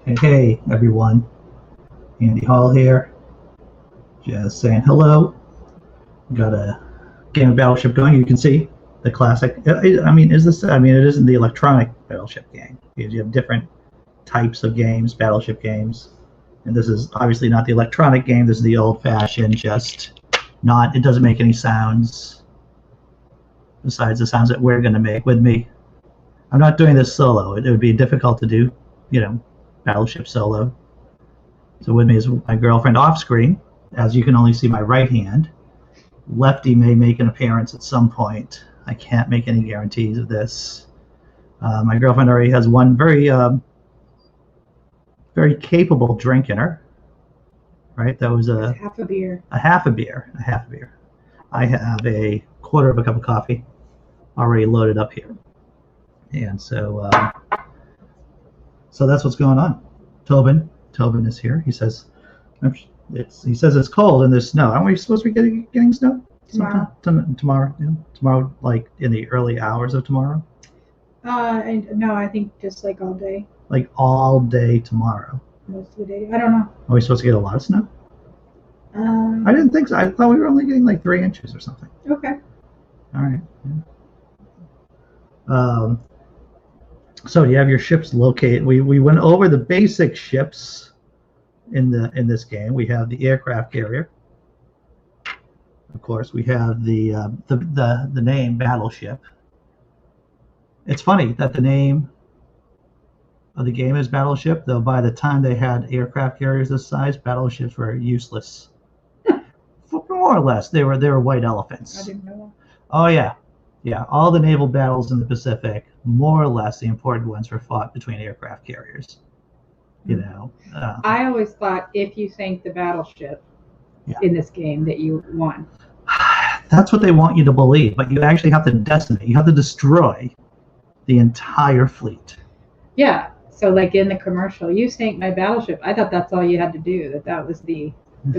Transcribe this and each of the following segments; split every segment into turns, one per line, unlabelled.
Hey, everyone. Andy Hall here. Just saying hello. Got a game of Battleship going. You can see the classic. It isn't the electronic Battleship game. You have different types of games, Battleship games. And this is obviously not the electronic game. This is the old-fashioned, it doesn't make any sounds besides the sounds that we're going to make with me. I'm not doing this solo. It would be difficult to do, Battleship solo. So with me is my girlfriend off screen. As you can only see my right hand. Lefty may make an appearance at some point. I can't make any guarantees of this. My girlfriend already has one very capable drink in her. Right? That was
half a beer.
A half a beer. I have a quarter of a cup of coffee already loaded up here. And so that's what's going on. Tobin is here. He says it's cold and there's snow. Aren't we supposed to be getting snow? Tomorrow. Yeah. Tomorrow, like in the early hours of tomorrow.
No, I think just like all day.
Like all day tomorrow.
Most of the day. I don't know.
Are we supposed to get a lot of snow? I didn't think so. I thought we were only getting like 3 inches or something.
Okay.
All right. Yeah. So you have your ships located. We went over the basic ships in this game. We have the aircraft carrier. Of course, we have the name Battleship. It's funny that the name of the game is Battleship, though by the time they had aircraft carriers this size, battleships were useless. More or less, they were white elephants.
I didn't know that.
Oh yeah. Yeah, all the naval battles in the Pacific, more or less, the important ones were fought between aircraft carriers.
I always thought if you sank the battleship in this game that you won.
That's what they want you to believe, but you actually have to decimate. You have to destroy the entire fleet.
Yeah, so like in the commercial, you sank my battleship. I thought that's all you had to do, that was the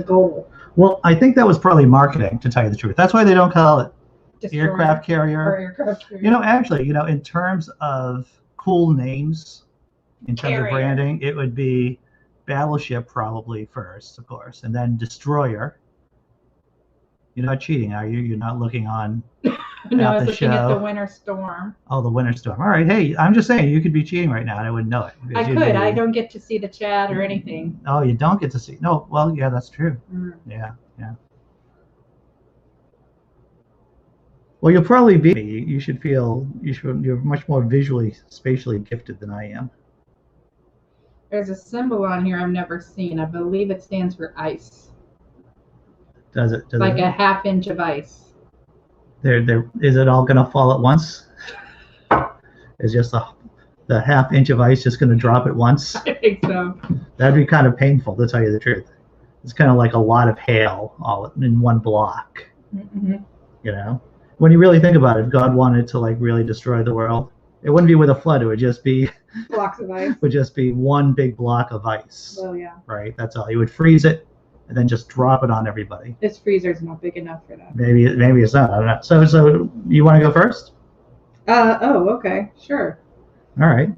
goal.
Well, I think that was probably marketing, to tell you the truth. That's why they don't call it aircraft carrier. Actually, in terms of cool names, in terms of branding, it would be Battleship probably first, of course, and then Destroyer. You're not cheating, are you? You're not looking on
no, I was looking at the Winter Storm.
Oh, the Winter Storm. All right. Hey, I'm just saying, you could be cheating right now, and I wouldn't know it.
I could. I don't get to see the chat or anything.
Oh, you don't get to see. No, well, yeah, that's true. Yeah. Well, you'll probably be. You're much more visually, spatially gifted than I am.
There's a symbol on here I've never seen. I believe it stands for ice.
Does it?
Like a half inch of ice.
Is it all going to fall at once? Is just the half inch of ice just going to drop at once?
I think so.
That'd be kind of painful, to tell you the truth. It's kind of like a lot of hail all in one block.
Mm-hmm.
When you really think about it, if God wanted to really destroy the world, it wouldn't be with a flood. It would just be
blocks of ice.
Would just be one big block of ice.
Well, yeah.
Right. That's all. You would freeze it and then just drop it on everybody.
This freezer's not big enough for that.
Maybe it's not. I don't know. So you want to go first?
Okay, sure.
All right.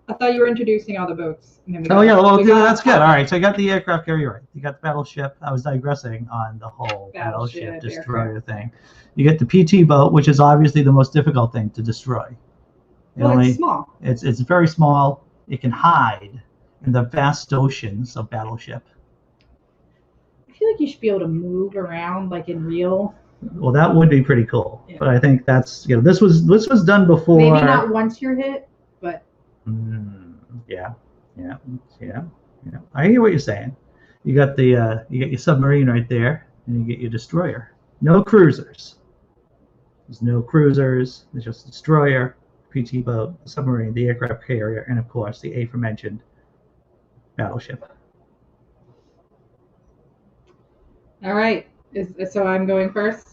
I thought you were introducing all the boats.
That's good. All right, so you got the aircraft carrier right. You got the battleship. I was digressing on the whole battleship destroyer thing. You get the PT boat, which is obviously the most difficult thing to destroy.
It's small.
It's very small. It can hide in the vast oceans of Battleship.
I feel like you should be able to move around like in real.
Well, that would be pretty cool. Yeah. But I think that's this was done before.
Maybe not once you're hit, but.
Yeah. I hear what you're saying. You got your submarine right there, and you get your destroyer. No cruisers. There's no cruisers. There's just a destroyer, PT boat, the submarine, the aircraft carrier, and of course the aforementioned battleship.
All right. So I'm going first.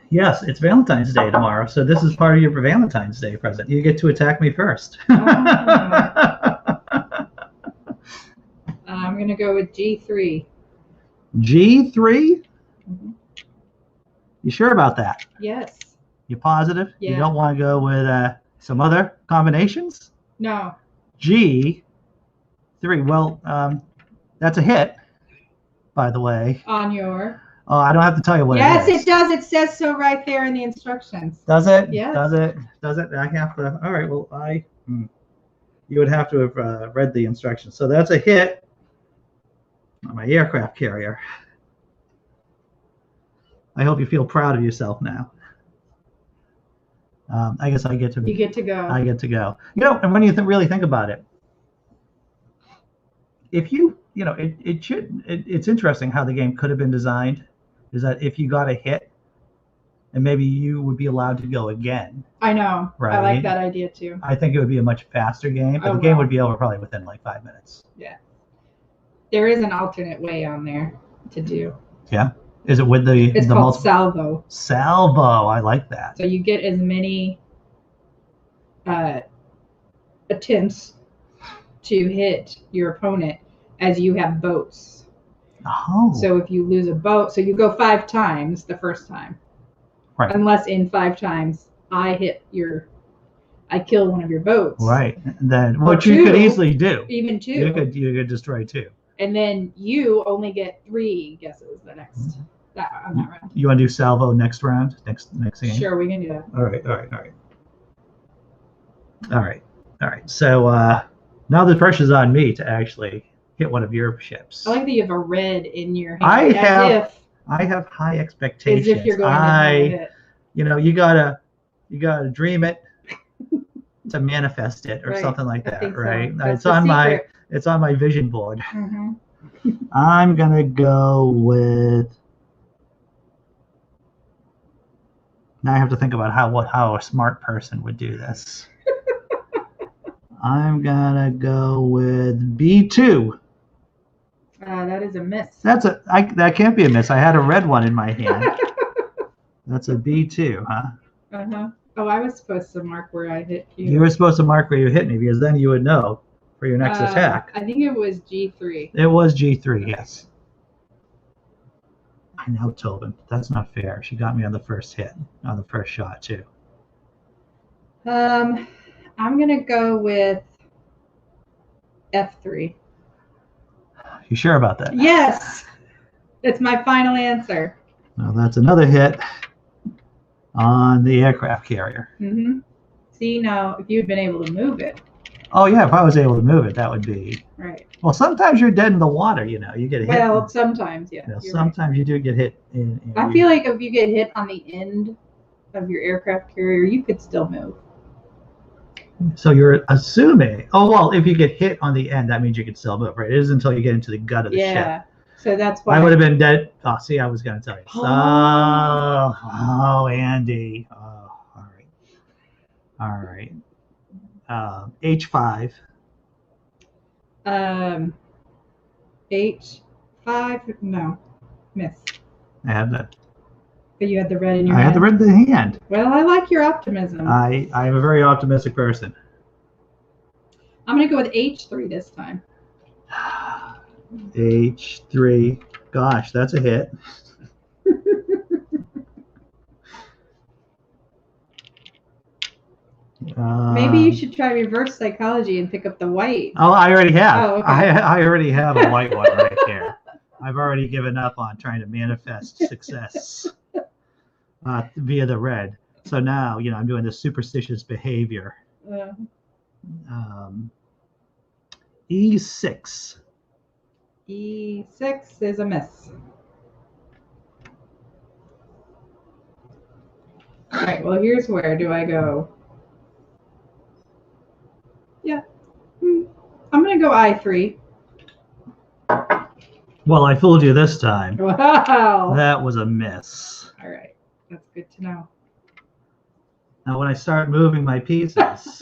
Yes, it's Valentine's Day tomorrow, so this is part of your Valentine's Day present. You get to attack me first.
I'm going to go with G3.
G3? Mm-hmm. You sure about that?
Yes.
You positive?
Yeah.
You don't want to go with some other combinations?
No.
G3. Well, that's a hit, by the way.
On your.
Oh, I don't have to tell you what
Yes,
it is.
it does. It says so right there in the instructions.
Does it?
Yes.
Does it? Does it? I have to. All right. Well, you would have to have read the instructions. So that's a hit on my aircraft carrier. I hope you feel proud of yourself now. I guess I get to.
You get to go.
I get to go. You know, and when you really think about it, if it's interesting how the game could have been designed. Is that if you got a hit, and maybe you would be allowed to go again.
I know.
Right?
I like that idea too.
I think it would be a much faster game, but the game would be over probably within like 5 minutes.
Yeah. There is an alternate way on there to do.
Yeah. Is it with the?
It's called salvo.
Salvo. I like that.
So you get as many attempts to hit your opponent as you have boats.
Oh.
So if you lose a boat, so you go 5 times the first time.
Right.
Unless in 5 times I kill one of your boats.
Right. Then what you could easily do.
Even 2.
You could destroy 2.
And then you only get 3 guesses the next on that round.
You want to do salvo next round? Next game?
Sure, we can do that.
All right. So now the pressure's on me to actually hit one of your ships.
I like that you have a red in your hand.
I have high expectations.
As if you're going to hit.
You know, you gotta dream it to manifest it or something like that, right?
So.
It's on my vision board.
Mm-hmm.
I'm gonna go with. Now I have to think about how a smart person would do this. I'm gonna go with B2.
That is a miss.
That can't be a miss. I had a red one in my hand. That's a B2, huh?
Uh-huh. Oh, I was supposed to mark where I hit you.
You were supposed to mark where you hit me because then you would know for your next attack.
I think it was G3.
It was G3, yes. I know, Tobin. That's not fair. She got me on the first hit, on the first shot, too.
I'm going to go with F3.
You sure about that?
Yes! It's my final answer.
Well, that's another hit on the aircraft carrier.
Mm-hmm. See, now, if you'd been able to move it.
Oh, yeah, if I was able to move it, that would be...
Right.
Well, sometimes you're dead in the water, you know. You get hit.
Well, sometimes, yeah.
Sometimes you do get hit.
I feel like if you get hit on the end of your aircraft carrier, you could still move.
So you're assuming... Oh, well, if you get hit on the end, that means you can still move, right? It is until you get into the gut of the ship.
Yeah. So that's why...
I would have been dead. Oh, see, I was going to tell you. Oh, Andy. Oh, all right. H5.
H5, no, miss.
I had that.
But you had the red in your hand.
I had the red in the hand.
Well, I like your optimism.
I am a very optimistic person.
I'm going to go with H3 this time.
H3. Gosh, that's a hit.
Maybe you should try reverse psychology and pick up the white.
Oh, I already have.
Oh, okay.
I already have a white one right here. I've already given up on trying to manifest success via the red. So now, you know, I'm doing this superstitious behavior. E6.
E6 is a miss. All right, well, here's where do I go? Yeah. I'm going to go I3.
Well, I fooled you this time.
Wow.
That was a miss.
All right. That's good to know.
Now, when I start moving my pieces,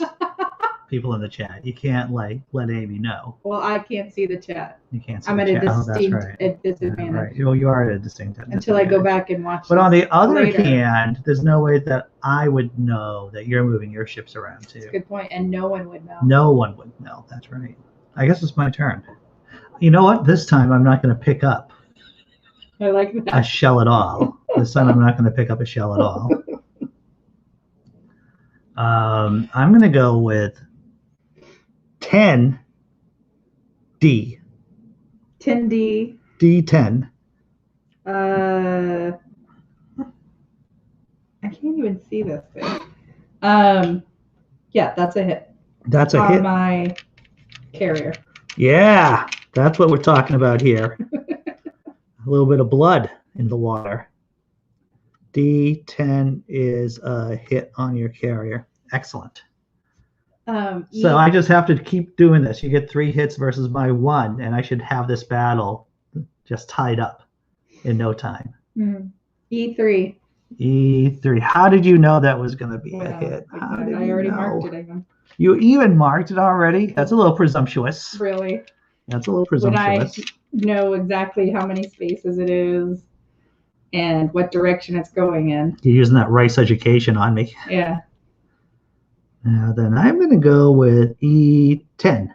people in the chat, you can't let Amy know.
Well, I can't see the chat.
You can't see
I'm
the
at
chat.
a distinct disadvantage.
Right. Well, you are at a distinct
until I go back and watch.
But on the other
later.
hand, there's no way that I would know that you're moving your ships around too.
That's a good point, and no one would know.
No one would know. That's right. I guess it's my turn. You know what? This time I'm not going to pick up
I like that.
a shell at all. This time I'm not going to pick up a shell at all. I'm going to go with 10 D.
10D.
D10.
I can't even see this thing. Yeah, that's a hit.
That's a
on
hit.
My carrier.
Yeah, that's what we're talking about here. A little bit of blood in the water. D10 is a hit on your carrier. Excellent. So I just have to keep doing this. You get 3 hits versus my 1, and I should have this battle just tied up in no time.
E3.
E3. How did you know that was going to be a hit?
I already marked it again.
You even marked it already? That's a little presumptuous.
Really?
That's a little presumptuous.
When I know exactly how many spaces it is and what direction it's going in.
You're using that rice education on me.
Yeah.
Now then I'm going to go with E10.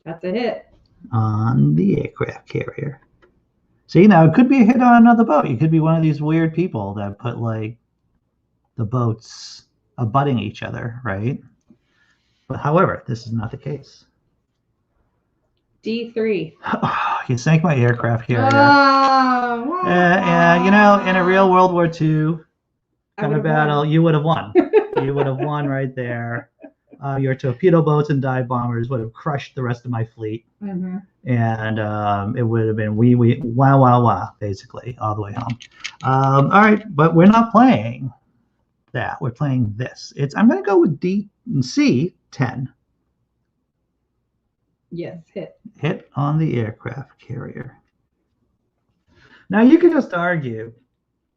That's a hit.
On the aircraft carrier. See, now it could be a hit on another boat. You could be one of these weird people that put like the boats abutting each other, right? But however, this is not the case.
D3.
Oh, you sank my aircraft carrier.
Oh,
you know, in a real World War II kind of battle, you would have won. You would have won right there. Your torpedo boats and dive bombers would have crushed the rest of my fleet.
Mm-hmm.
And it would have been wow, basically, all the way home. All right, but we're not playing that. We're playing this. I'm going to go with C10.
Yes, hit.
Hit on the aircraft carrier. Now, you can just argue.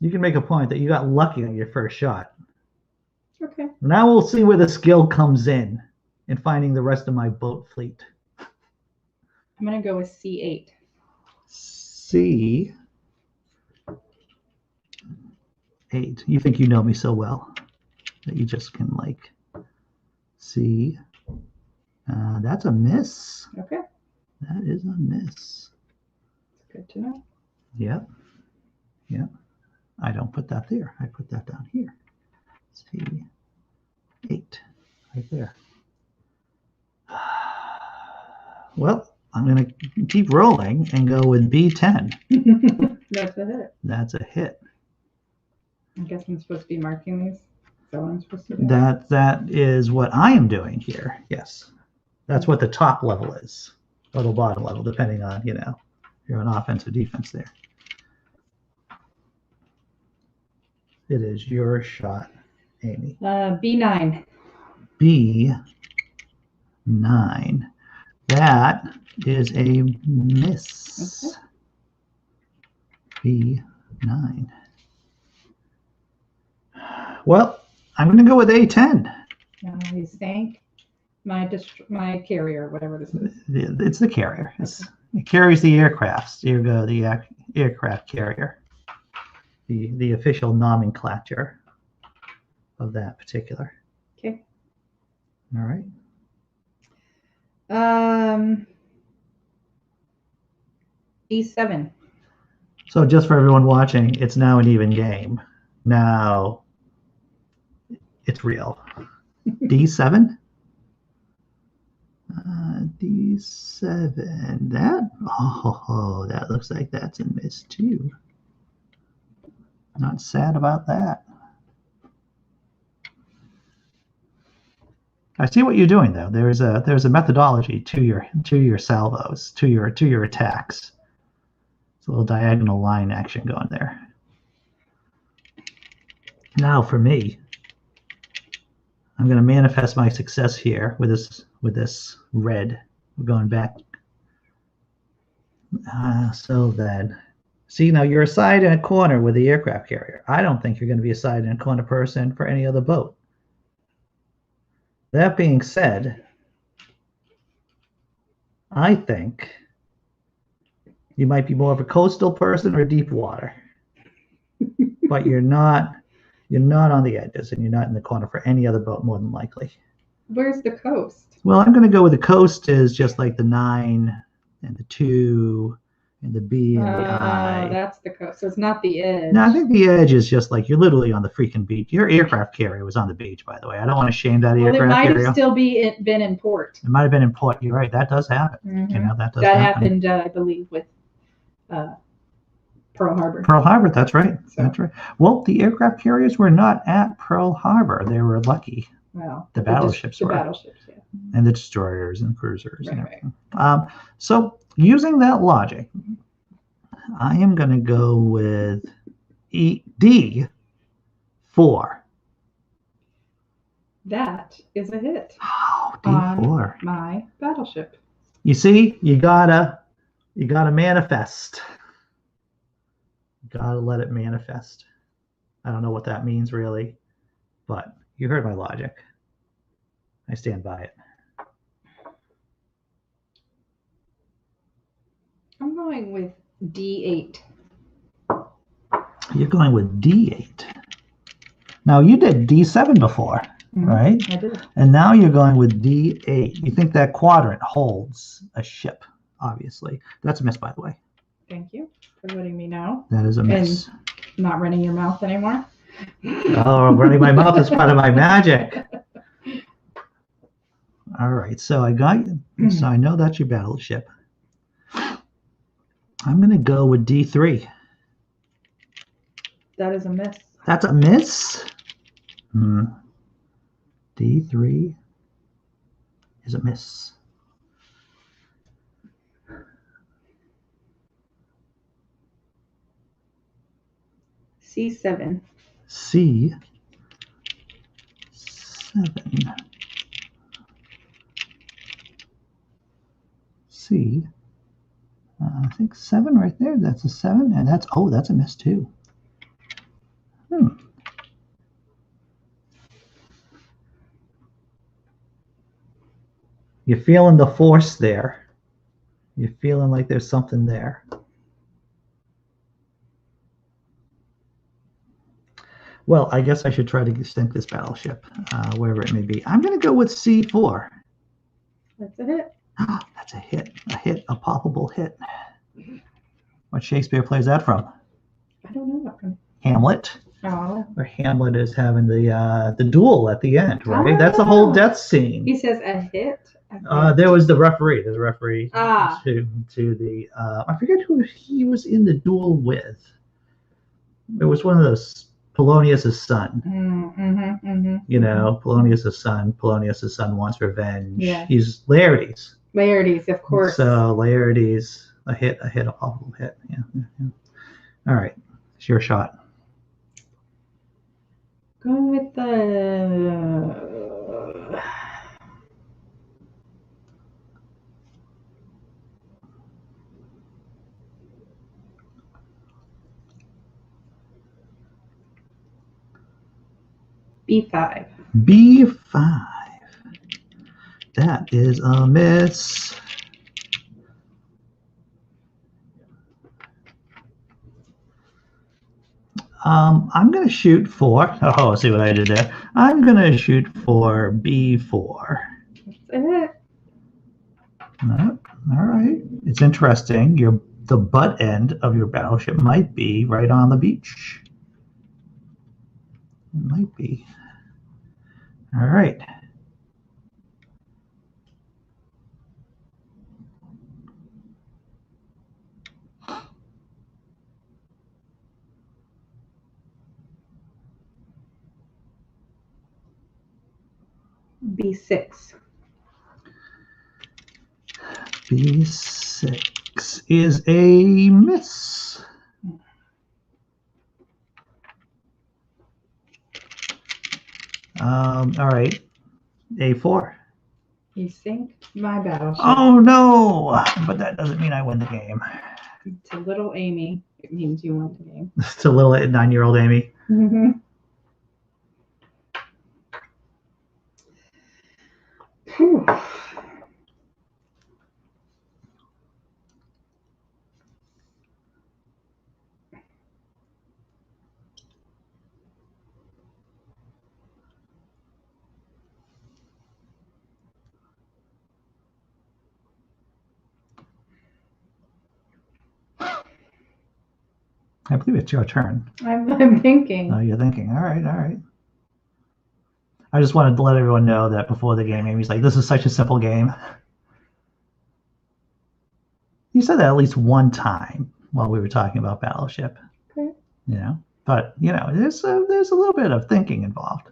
You can make a point that you got lucky on your first shot.
Okay.
Now we'll see where the skill comes in finding the rest of my boat fleet.
I'm going to go with C8.
C8. You think you know me so well that you just can like see. That's a miss.
Okay.
That is a miss.
Good to know.
Yep. Yep. I don't put that there. I put that down here. C8. Right there. Well, I'm going to keep rolling and go with B10.
That's a hit.
That's a hit.
I guess I'm supposed to be marking these. Is that what I'm supposed to do?
That is what I am doing here. Yes. That's what the top level is. Or the bottom level, depending on, you know, if you're on offense or defense there. It is your shot, Amy.
B9.
B9. That is a miss. Okay. B9. Well, I'm going to go with A10.
You sank my carrier, whatever this is.
It's the carrier. It carries the aircrafts. Here you go, the aircraft carrier. The official nomenclature of that particular.
Okay.
All right.
E7.
So just for everyone watching, it's now an even game. Now it's real. D7? D7. That looks like that's a miss too. Not sad about that. I see what you're doing though. There's a methodology to your salvos, to your attacks. It's a little diagonal line action going there. Now for me, I'm going to manifest my success here with this red. We're going back. So then, see, now you're a side and a corner with the aircraft carrier. I don't think you're going to be a side and a corner person for any other boat. That being said, I think you might be more of a coastal person or deep water, but you're not on the edges and you're not in the corner for any other boat more than likely.
Where's the coast?
Well, I'm going to go with the coast is just like the 9 and the 2 and the B and the I.
That's the coast. So it's not the edge.
No, I think the edge is just like you're literally on the freaking beach. Your aircraft carrier was on the beach, by the way. I don't want to shame that
Well, it
aircraft
might
carrier.
have still been in port.
It might have been in port. You're right. That does happen. You know, that does
That
happen.
happened, I believe, with Pearl Harbor.
Pearl Harbor. That's right.
So-
That's right. Well, the aircraft carriers were not at Pearl Harbor. They were lucky.
Well,
The battleships
the
were.
battleships, yeah.
And the destroyers and cruisers and
Right,
everything. So using that logic, I am going to go with D4.
That is a hit
Oh, D4.
on my battleship.
You see, you gotta manifest. You gotta let it manifest. I don't know what that means really, but you heard my logic. I stand by it.
I'm going with D8.
You're going with D8. Now you did D7 before, right?
I did.
And now you're going with D8. You think that quadrant holds a ship, obviously. That's a miss, by the way.
Thank you for letting me know.
That is a miss.
Not running your mouth anymore.
Oh, running my mouth is part of my magic. All right, so I got you. So I know that's your battleship. I'm going to go with D3.
That is a miss.
That's a miss? D3 is a miss.
C7.
C7. C. I think 7 right there. That's a 7. And that's a miss too. You're feeling the force there. You're feeling like there's something there. Well, I guess I should try to sink this battleship, wherever it may be. I'm going to go with C4.
That's a hit.
That's a hit, a palpable hit. What Shakespeare play is that from?
I don't know that one.
Hamlet.
Oh.
Where Hamlet is having the duel at the end, right? That's the whole death scene.
He says a hit.
There was the referee. There's a referee
Ah.
to the I forget who he was in the duel with. It was one of those Polonius's son. You know, Polonius's son. Polonius's son wants revenge.
Yeah.
He's Laertes.
Laertes, of course.
So Laertes, a palpable hit. Yeah. All right, it's your shot.
Going with the B5.
B5. That is a miss. I'm going to shoot for, oh, see what I did there. I'm going to shoot for B4.
That's it.
All right. It's interesting. The butt end of your battleship might be right on the beach. It might be. All right.
B6.
B6 is a miss. All right. A4.
You sink my battleship.
Oh, no. But that doesn't mean I win the game.
To little Amy, it means you won the game.
It's a little 9-year-old Amy.
Whew.
I believe it's your turn.
I'm thinking.
Oh, you're thinking. All right, all right. I just wanted to let everyone know that before the game, Amy's like, this is such a simple game. You said that at least one time while we were talking about Battleship.
Okay.
You know, but you know, there's a little bit of thinking involved.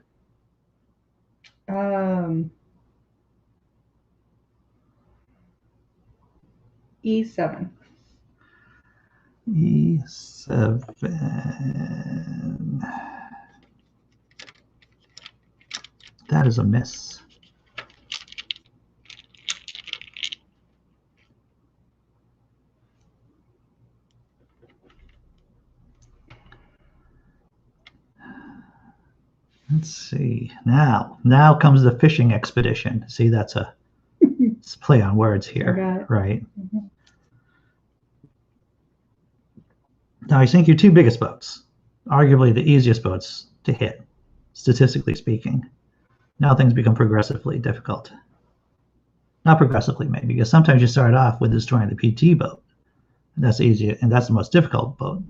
E7.
E7. That is a miss. Let's see. Now comes the fishing expedition. See, that's a play on words here, right?
Mm-hmm.
Now, I think your two biggest boats, arguably the easiest boats to hit, statistically speaking. Now things become progressively difficult. Not progressively, maybe, because sometimes you start off with destroying the PT boat. And that's easier, and that's the most difficult boat.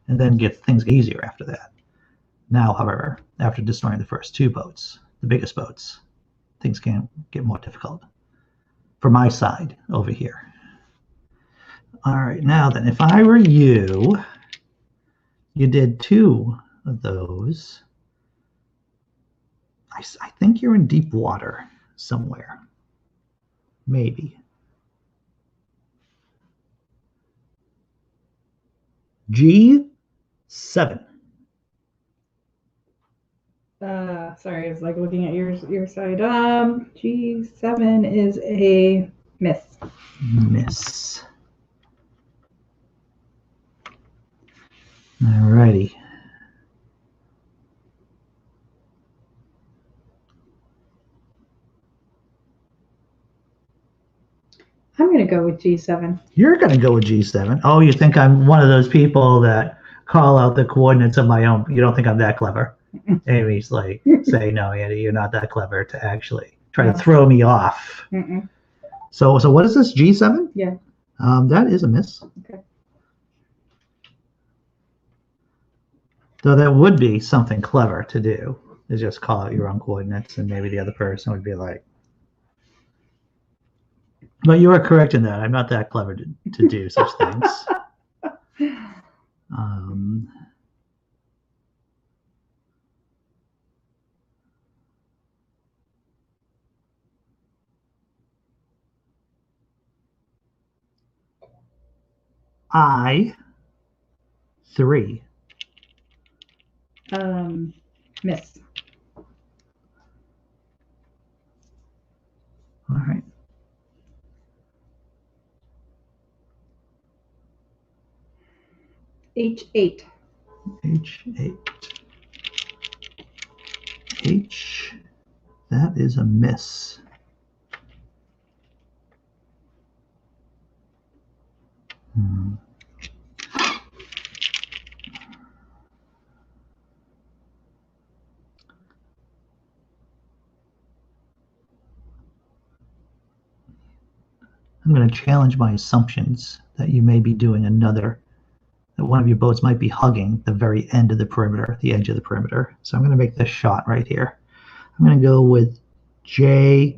And then things get easier after that. Now, however, after destroying the first two boats, the biggest boats, things can get more difficult. For my side over here. All right, now then, if I were you, you did two of those. I think you're in deep water somewhere. Maybe. G7.
Sorry, I was like looking at your side. G7 is a miss.
Miss. Alrighty.
I'm going to go with G7.
You're going to go with G7. Oh, you think I'm one of those people that call out the coordinates of my own? You don't think I'm that clever? Amy's like, say, no, Andy, you're not that clever to actually try to throw me off.
Mm-mm.
So what is this, G7?
Yeah.
That is a miss.
Okay.
Though that would be something clever to do, is just call out your own coordinates, and maybe the other person would be like, but you are correct in that. I'm not that clever to do such things. I3.
Miss.
All right.
H8.
H8. H. That is a miss. I'm going to challenge my assumptions that you may be doing that one of your boats might be hugging the very end of the perimeter, the edge of the perimeter. So I'm going to make this shot right here. I'm going to go with J8.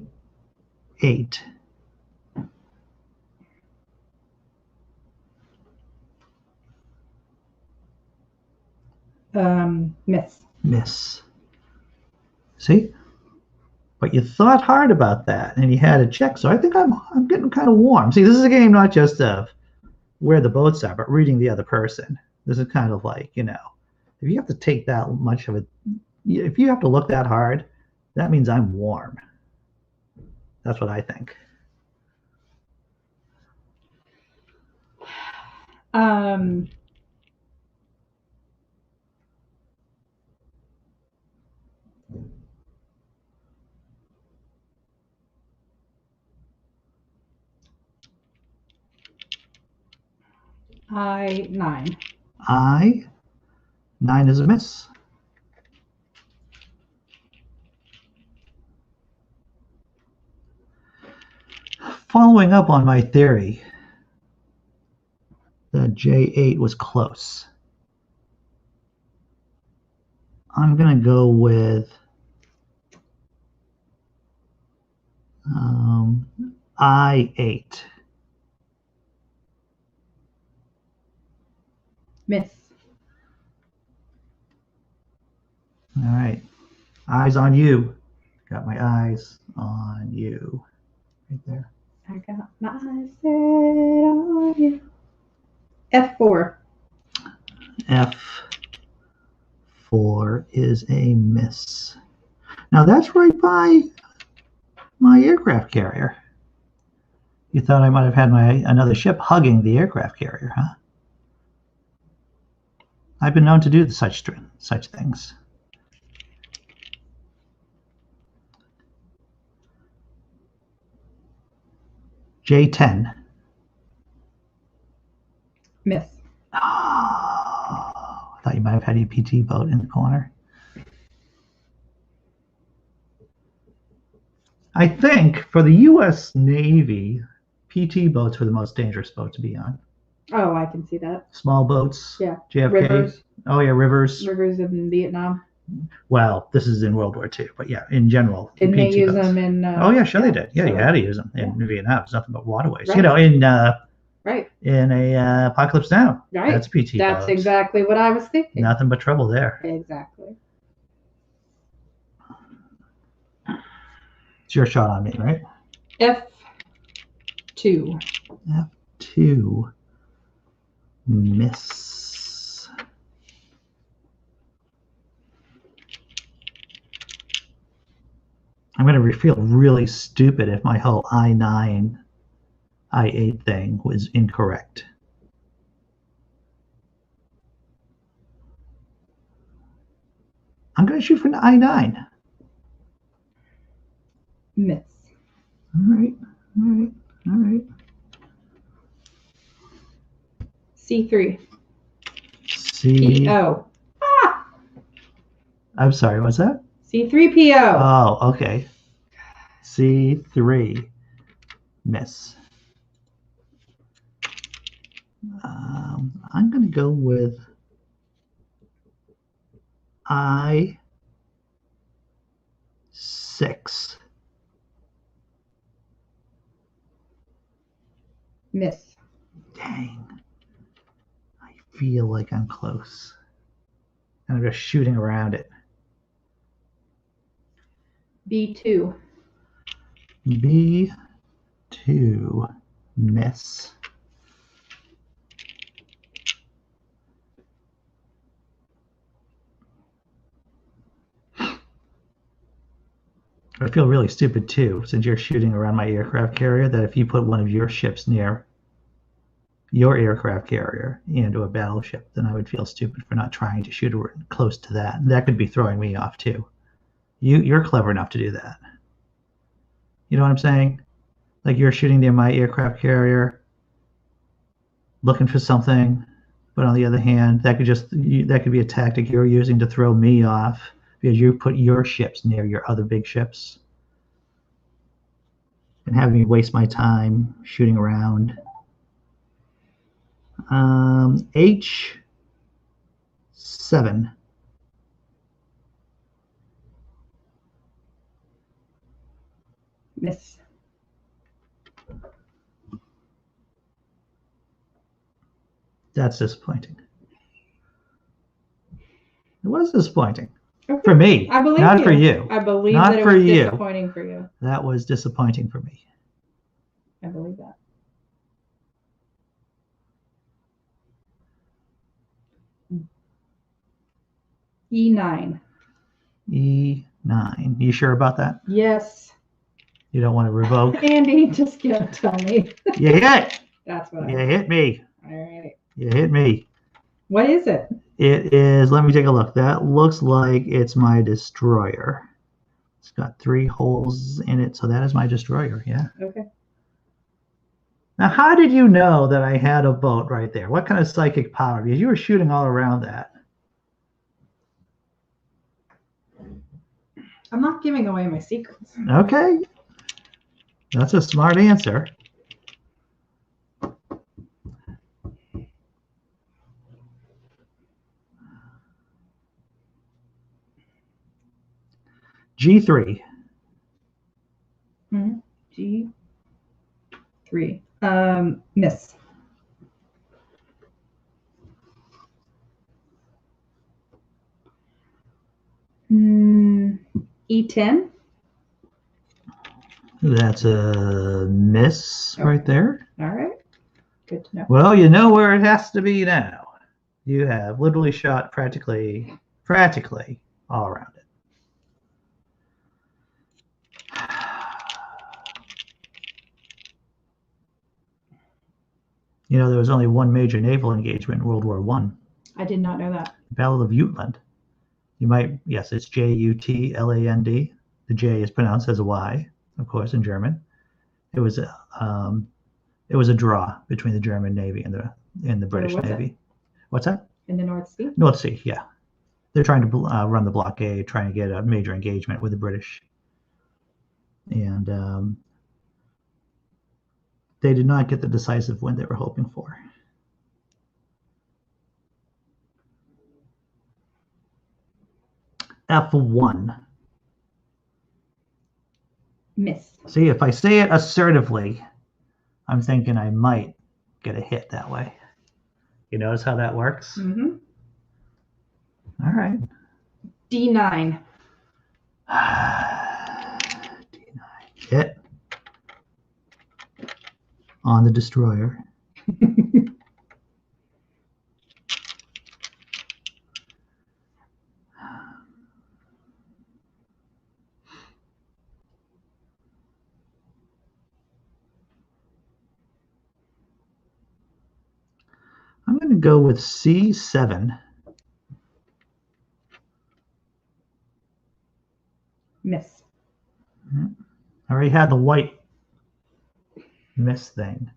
Miss.
Miss. See? But you thought hard about that, and you had a check. So I think I'm getting kind of warm. See, this is a game not just of where the boats are, but reading the other person. This is kind of like, if you have to take that much of it, if you have to look that hard, that means I'm warm. That's what I think.
I9.
I9 is a miss. Following up on my theory that J8 was close. I'm going to go with I8.
Miss.
All right. Eyes on you. Got my eyes on you. Right there.
I got my eyes set on you. F4.
F4 is a miss. Now that's right by my aircraft carrier. You thought I might have had another ship hugging the aircraft carrier, huh? I've been known to do such things. J10.
Miss.
Oh, I thought you might have had a PT boat in the corner. I think for the U.S. Navy, PT boats were the most dangerous boat to be on.
Oh, I can see that.
Small boats.
Yeah.
JFK.
Rivers.
Oh, yeah, rivers.
Rivers in Vietnam.
Well, this is in World War II, but yeah, in general.
Didn't they use
boats.
them in...
oh, yeah, sure they did. Yeah,
so,
you had to use them in Vietnam. It's nothing but waterways.
Right.
You know, in
right.
in a Apocalypse Now.
Right.
That's PT
That's
boat.
exactly what I was thinking.
Nothing but trouble there.
Exactly.
It's your shot on me, right?
F2.
F2. Miss. I'm going to feel really stupid if my whole I9, I8 thing was incorrect. I'm going to shoot for an I9.
Miss.
All right.
C3.
C.
PO. Ah!
I'm sorry, what's that?
C3PO.
Oh, okay. C3. Miss. I'm going to go with I6.
Miss.
Dang. I feel like I'm close. I'm just shooting around it.
B2.
B2. Miss. I feel really stupid too, since you're shooting around my aircraft carrier, that if you put one of your ships near your aircraft carrier into a battleship, then I would feel stupid for not trying to shoot close to that. That could be throwing me off too. You're clever enough to do that. You know what I'm saying? Like you're shooting near my aircraft carrier, looking for something, but on the other hand, that could be a tactic you're using to throw me off because you put your ships near your other big ships and have me waste my time shooting around. H7.
Miss.
That's disappointing. It was disappointing.
Okay.
For me.
I believe
not
you.
for you.
I believe
not
that it
for
was
you.
disappointing for you.
That was disappointing for me.
I believe that. E9.
E9. You sure about that?
Yes.
You don't want to revoke?
Andy, just can't tell me.
You hit.
That's what
You hit me.
All right.
You hit me.
What is it?
It is, let me take a look. That looks like it's my destroyer. It's got 3 holes in it, so that is my destroyer, yeah.
Okay.
Now, how did you know that I had a boat right there? What kind of psychic power? Because you were shooting all around that.
I'm not giving away my secrets.
Okay. That's a smart answer. G3.
G3. Miss. E10.
That's a miss right there.
All right. Good to know.
Well, you know where it has to be now. You have literally shot practically all around it. You know, there was only one major naval engagement in World War I.
I did not know that.
Battle of Jutland. You might, yes, it's Jutland. The J is pronounced as a Y, of course, in German. It was a draw between the German Navy and the British Navy. What's that?
In the North Sea?
North Sea, yeah. They're trying to run the blockade, trying to get a major engagement with the British. And they did not get the decisive win they were hoping for. F1.
Miss.
See, if I say it assertively, I'm thinking I might get a hit that way. You notice how that works?
Mm-hmm.
All right.
D9.
D9. Hit. On the destroyer. I'm going to go with C7.
Miss.
I already had the white miss thing.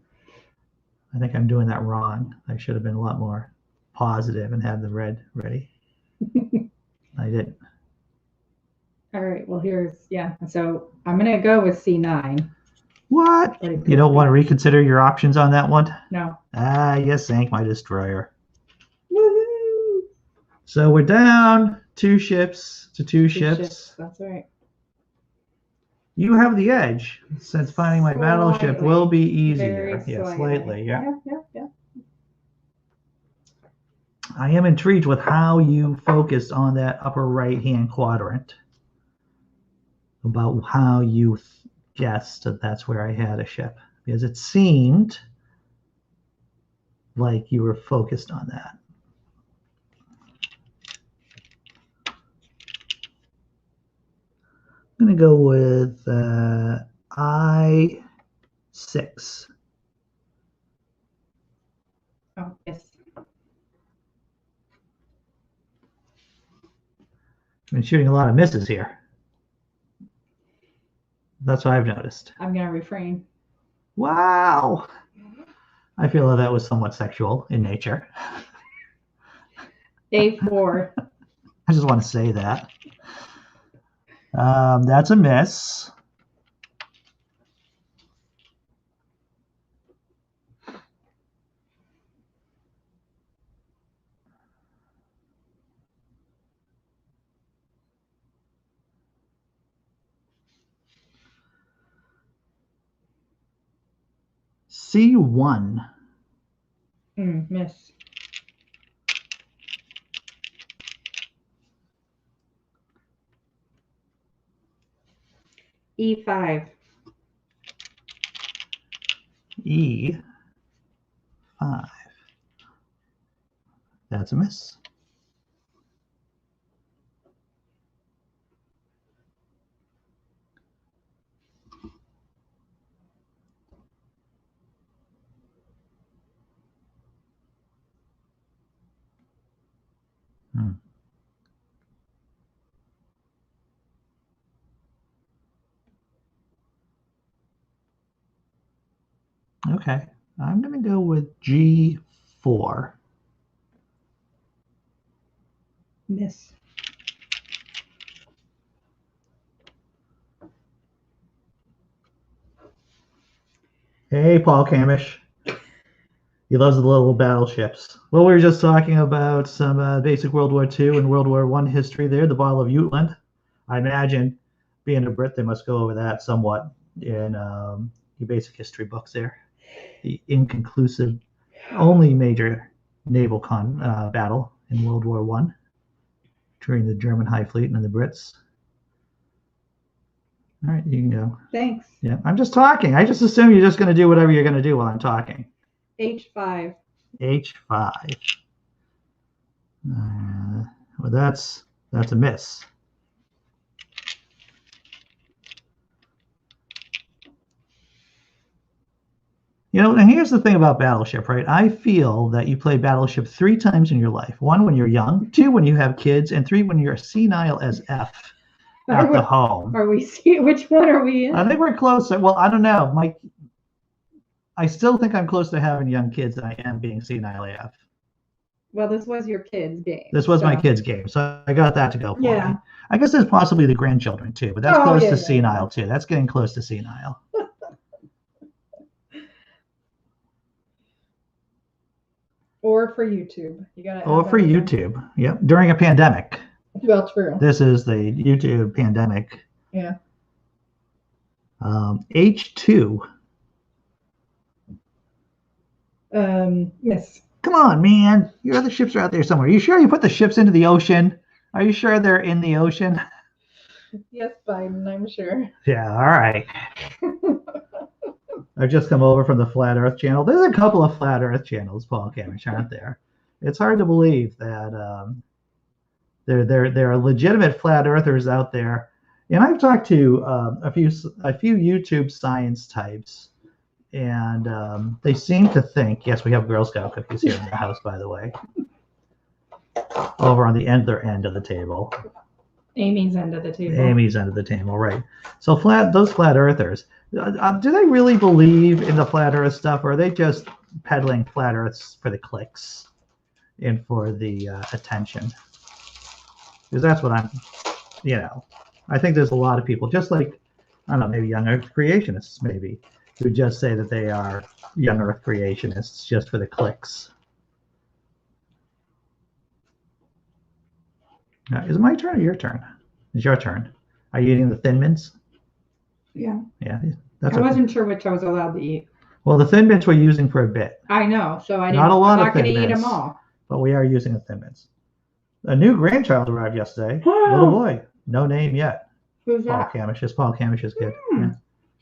I think I'm doing that wrong. I should have been a lot more positive and had the red ready. I didn't.
All right. Well, so I'm going to go with C9.
What? You don't want to reconsider your options on that one?
No.
You sank my destroyer.
Woohoo!
So we're down 2 ships to 2 ships.
That's right.
You have the edge, since finding my battleship will be easier.
Very
Slightly. Yeah.
Yeah.
I am intrigued with how you focused on that upper right-hand quadrant. About how you guessed that that's where I had a ship. Because it seemed like you were focused on that. I'm going to go with I6.
Oh, yes.
I've been shooting a lot of misses here. That's what I've noticed.
I'm going to refrain.
Wow. I feel that was somewhat sexual in nature.
A4.
I just want to say that. That's a miss. C1.
Miss. E5.
E5. That's a miss. Okay, I'm going to go with G4.
Miss.
Hey, Paul Camish. He loves the little battleships. Well, we were just talking about some basic World War II and World War I history there, the Battle of Jutland. I imagine being a Brit, they must go over that somewhat in your basic history books there. The inconclusive, only major naval battle in World War I during the German High Fleet and the Brits. All right, you can go.
Thanks.
Yeah, I'm just talking. I just assume you're just going to do whatever you're going to do while I'm talking.
H5.
H5. Well, that's a miss. And here's the thing about Battleship, right? I feel that you play Battleship 3 times in your life. 1 when you're young, 2 when you have kids, and 3 when you're senile as F at the home.
Are we which one are we in?
I think we're close. Well, I don't know. I still think I'm close to having young kids than I am being senile AF.
Well, this was your kid's game.
This was my kid's game, so I got that to go for me. I guess there's possibly the grandchildren too, but that's close to senile too. That's getting close to senile.
Or for YouTube. You gotta.
Or for YouTube. Yep. During a pandemic.
Well, true.
This is the YouTube pandemic.
Yeah.
H2.
Yes.
Come on, man. Your other ships are out there somewhere. Are you sure you put the ships into the ocean? Are you sure they're in the ocean?
Yes, Biden, I'm sure.
Yeah, all right. I've just come over from the Flat Earth channel. There's a couple of Flat Earth channels, Paul Camish, aren't there? It's hard to believe that there are legitimate Flat Earthers out there. And I've talked to a few YouTube science types, and they seem to think, yes, we have Girl Scout cookies here in the house, by the way, over on the other end of the table.
Amy's end of the table.
Amy's end of the table, right. So those Flat Earthers, do they really believe in the Flat Earth stuff, or are they just peddling Flat Earths for the clicks and for the attention? Because that's what I think there's a lot of people, just like, I don't know, maybe young Earth creationists, maybe, who just say that they are young Earth creationists just for the clicks. Now, is it my turn or your turn? It's your turn. Are you eating the Thin Mints?
Yeah.
Yeah.
I wasn't sure which I was allowed to eat.
Well, the Thin Mints we're using for a bit.
I know, so I'm
not
going to eat them all.
But we are using the Thin Mints. A new grandchild arrived yesterday. Little boy. No name yet.
Who's that?
Paul Camish. It's Paul Camish's kid. Yeah.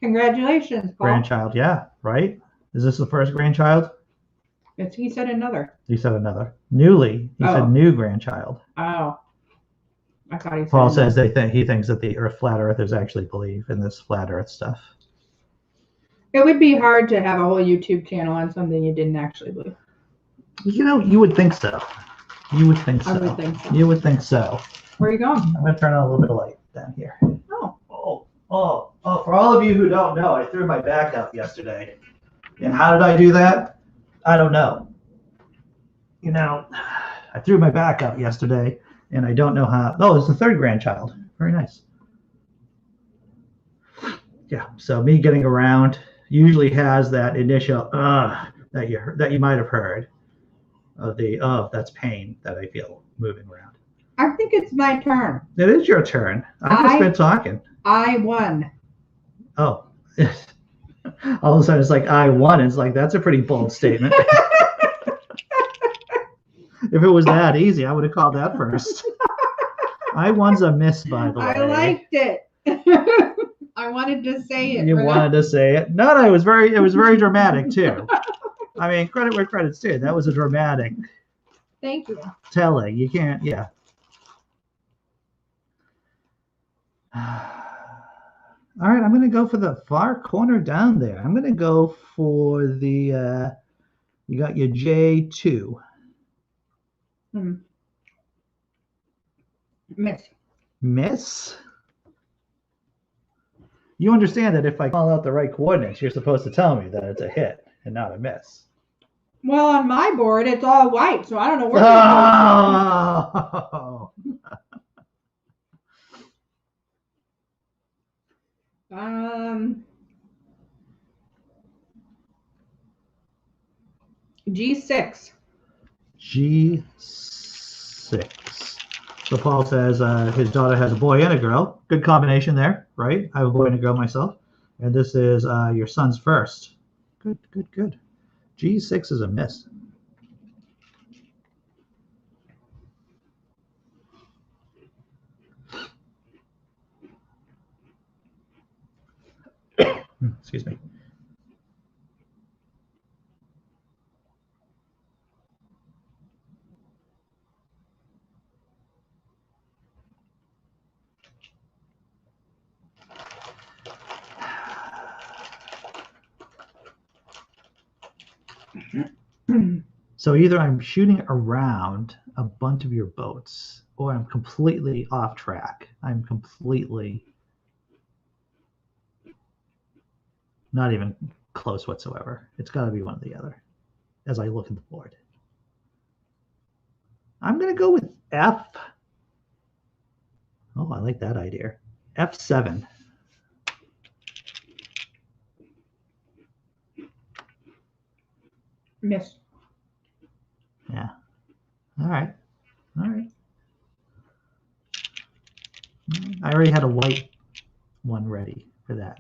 Congratulations, Paul.
Grandchild, yeah, right? Is this the first grandchild?
He said another.
He said another. Newly. He said new grandchild.
Oh. I thought he said
Paul says he thinks that the Flat Earthers actually believe in this Flat Earth stuff.
It would be hard to have a whole YouTube channel on something you didn't actually believe.
You would think so. You would think so.
I would think so.
You would think so.
Where are you going?
I'm going to turn on a little bit of light down here. Oh, for all of you who don't know, I threw my back up yesterday. And how did I do that? I don't know. I threw my back up yesterday, and I don't know how. Oh, it's the third grandchild. Very nice. Yeah, so me getting around usually has that initial that you might have heard of that's pain that I feel moving around.
I think it's my turn.
It is your turn. I've just been talking.
I won.
Oh. All of a sudden it's like, I won. It's like, that's a pretty bold statement. If it was that easy, I would have called that first. I won's a miss, by the way.
I liked it. I wanted to say it.
You wanted to say it? No, it was very dramatic too. I mean, credit where credit's due. That was a dramatic.
Thank you.
Telling. You can't, yeah. All right, I'm going to go for the far corner down there. I'm going to go for the, you got your J2. Miss? You understand that if I call out the right coordinates, you're supposed to tell me that it's a hit and not a miss.
Well, on my board, it's all white, so I don't know where.
Oh!
G6.
G6. So Paul says his daughter has a boy and a girl. Good combination there, right? I have a boy and a girl myself. And this is your son's first. Good, good, good. G6 is a miss. Excuse me. So either I'm shooting around a bunch of your boats, or I'm completely off track. I'm completely not even close whatsoever. It's got to be one or the other as I look at the board. I'm going to go with F. Oh, I like that idea. F7.
Miss.
Yeah. All right. All right. I already had a white one ready for that.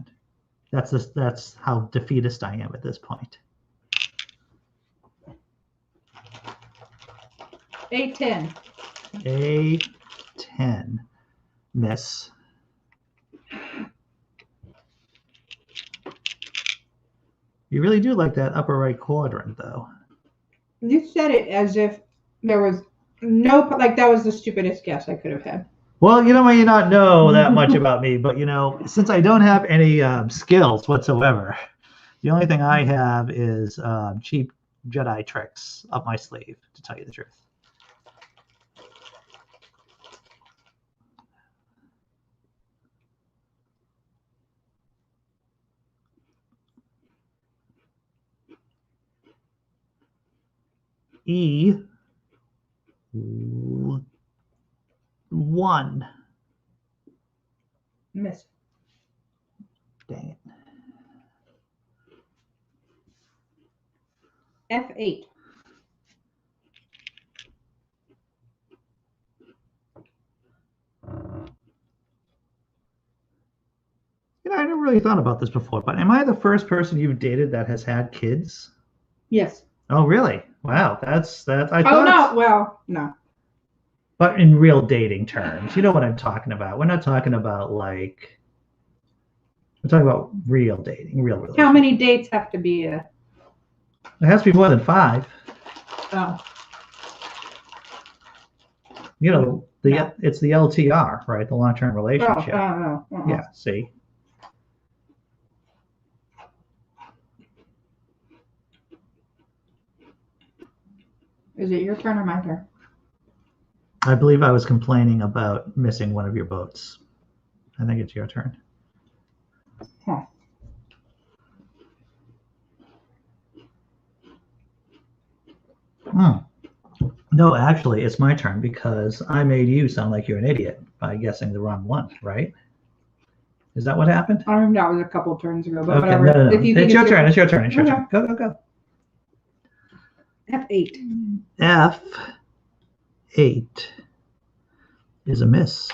That's how defeatist I am at this point.
A10.
A10. Miss. You really do like that upper right quadrant, though.
You said it as if there was no, like that was the stupidest guess I could have had.
Well, you may not know that much about me, but since I don't have any skills whatsoever, the only thing I have is cheap Jedi tricks up my sleeve, to tell you the truth. E1.
Miss.
Dang it.
F8.
I never really thought about this before, but am I the first person you've dated that has had kids?
Yes.
Oh, really? Wow, that's that. I
Oh,
thought.
no. Well, no.
But in real dating terms, you know what I'm talking about. We're not talking about we're talking about real dating, real relationship.
How many dates have to be
It has to be more than 5.
Oh.
It's the LTR, right? The long-term relationship.
Oh.
Yeah. See.
Is it your turn or my turn?
I believe I was complaining about missing one of your boats. I think it's your turn.
Huh.
No, actually, it's my turn because I made you sound like you're an idiot by guessing the wrong one, right? Is that what happened?
I mean, that was a couple turns ago, but
Okay,
whatever.
no.
If you
It's your turn. It's your turn. It's your
Okay.
turn. Go.
F8.
F8 is a miss.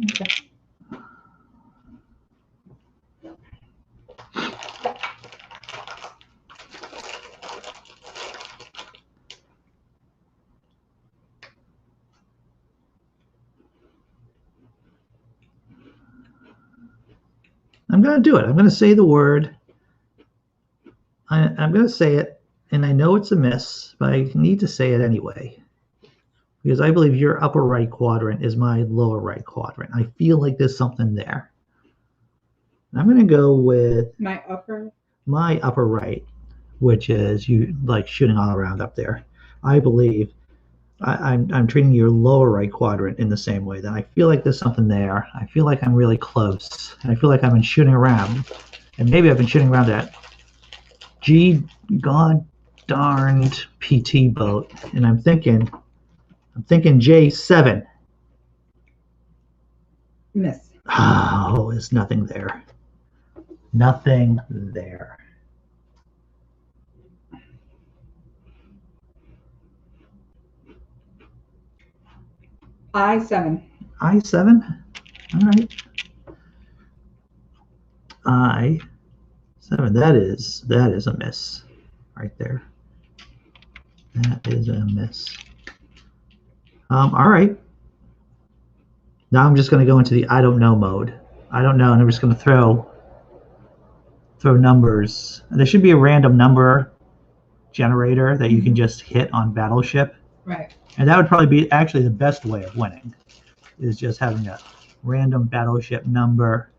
Okay.
I'm going to do it. I'm going to say the word. I'm going to say it, and I know it's a miss, but I need to say it anyway. Because I believe your upper right quadrant is my lower right quadrant. I feel like there's something there. I'm going to go with
My upper
right, which is you like shooting all around up there. I believe I'm treating your lower right quadrant in the same way. That I feel like there's something there. I feel like I'm really close, and I feel like I've been shooting around, and maybe I've been shooting around that god darned PT boat, and I'm thinking J7.
miss.
Oh, there's nothing there. Nothing there.
I-7.
I-7. All right. I-7. That is a miss right there. That is a miss. All right. Now I'm just going to go into the I don't know mode. I don't know, and I'm just going to throw numbers. There should be a random number generator that you can just hit on Battleship.
Right.
And that would probably be actually the best way of winning, is just having a random Battleship number.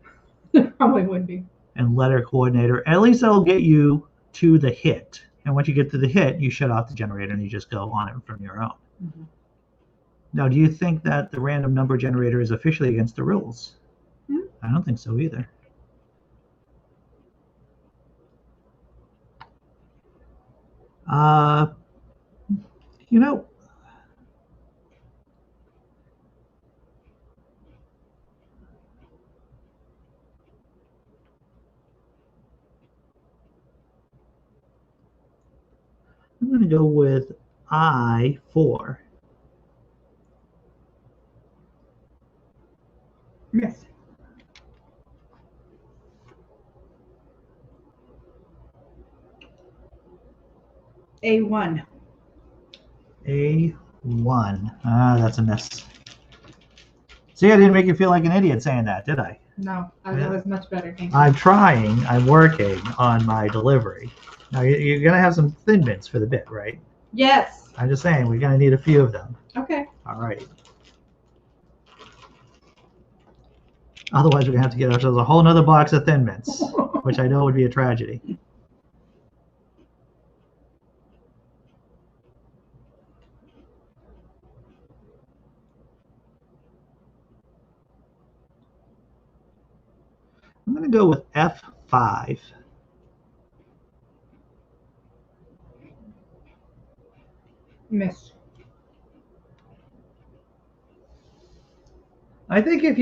It probably would be.
And letter coordinator. At least that'll get you to the hit. And once you get to the hit, you shut off the generator and you just go on it from your own.
Mm-hmm.
Now, do you think that the random number generator is officially against the rules?
Mm-hmm.
I don't think so either. You know, I'm going to go with I-4.
Miss. A1.
A1. That's a miss. See, I didn't make you feel like an idiot saying that, did I?
No, that was much better. Thank you.
I'm trying. I'm working on my delivery. Now, you're going to have some thin mints for the bit, right?
Yes.
I'm just saying, we're going to need a few of them.
Okay.
All right. Otherwise, we're going to have to get ourselves a whole nother box of Thin Mints, which I know would be a tragedy. I'm going to go with F5.
Miss.
I think if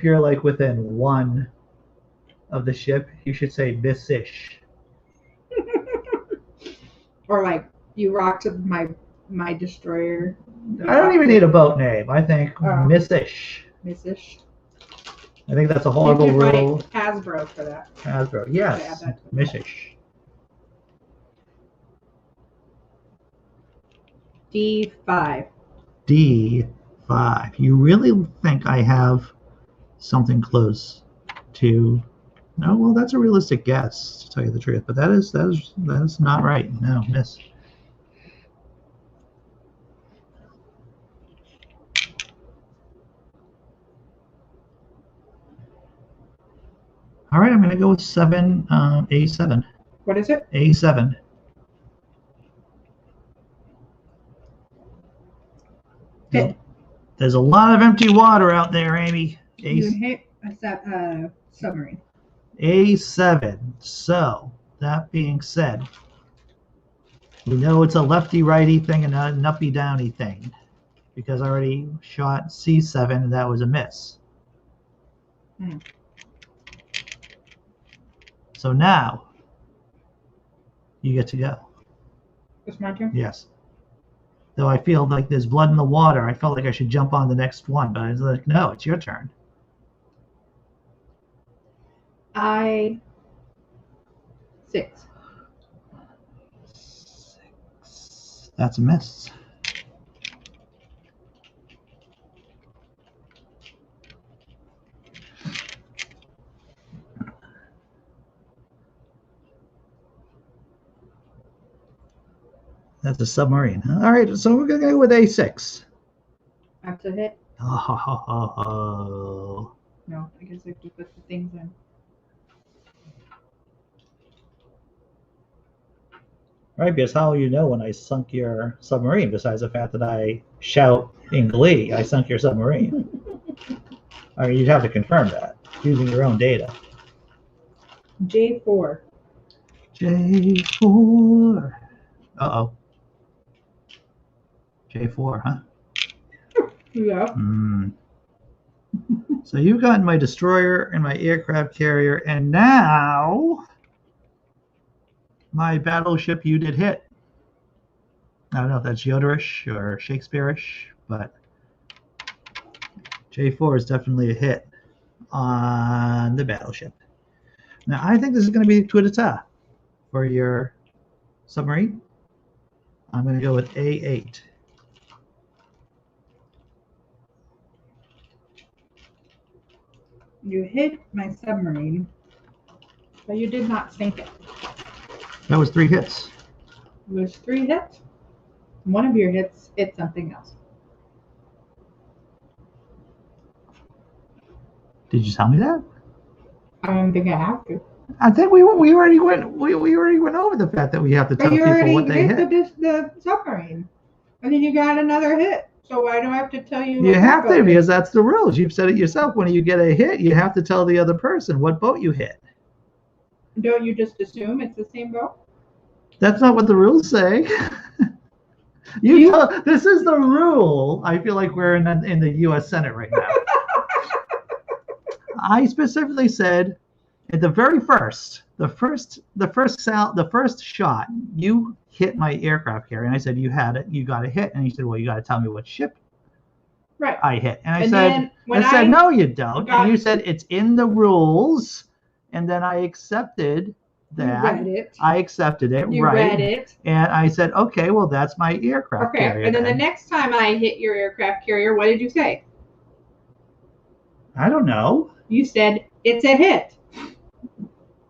you're like within one of the ship, you should say miss-ish.
Or like you rocked my destroyer.
I don't even need a boat name. I think miss-ish.
Miss-ish.
I think that's a horrible
you could
rule.
Write Hasbro for that.
Hasbro, yes. Miss-ish.
D5.
D5. You really think I have something close to? No, well, that's a realistic guess, to tell you the truth. But that is not right. No, miss. All right, I'm going to go with 7, A7.
What is it?
A7.
Hit.
There's a lot of empty water out there, Amy.
You hit a submarine.
A7. So, that being said, we know it's a lefty-righty thing and not an uppy-downy thing, because I already shot C7 and that was a miss. So now, you get to go.
It's my turn?
Yes. Though I feel like there's blood in the water, I felt like I should jump on the next one, but I was like, no, it's your turn.
I6.
6. That's a miss. That's a submarine. All right, so we're going to go with A6.
That's a hit?
Oh.
No, I guess I have to put the things in.
Right, because how will you know when I sunk your submarine, besides the fact that I shout in glee, I sunk your submarine? I mean, you'd have to confirm that using your own data.
J4.
J4. Uh-oh. J4, huh?
Yeah.
So you've gotten my destroyer and my aircraft carrier, and now my battleship you did hit. I don't know if that's Yoderish or Shakespeare-ish, but J4 is definitely a hit on the battleship. Now, I think this is going to be coup d'etat for your submarine. I'm going to go with A8.
You hit my submarine, but you did not sink it.
That was 3 hits.
It was 3 hits. One of your hits hit something else.
Did you tell me that?
I don't think I have to.
I think we already went over the fact that we have to tell
But you
people
already
what they hit.
the submarine, and then you got another hit. So why do I have to tell you?
You have to, because that's the rules. You've said it yourself. When you get a hit, you have to tell the other person what boat you hit.
Don't you just assume it's the same boat?
That's not what the rules say. This is the rule. I feel like we're in the U.S. Senate right now. I specifically said at the very first, the first shot, you hit my aircraft carrier, and I said you had it, you got a hit, and you said, well, you got to tell me what ship I hit, and I said no, you don't, and you said it's in the rules, and then I accepted that.
You read it.
I accepted it,
you
right?
read it,
and I said, okay, well, that's my aircraft carrier.
And then the next time I hit your aircraft carrier, what did you say?
I don't know.
You said it's a hit.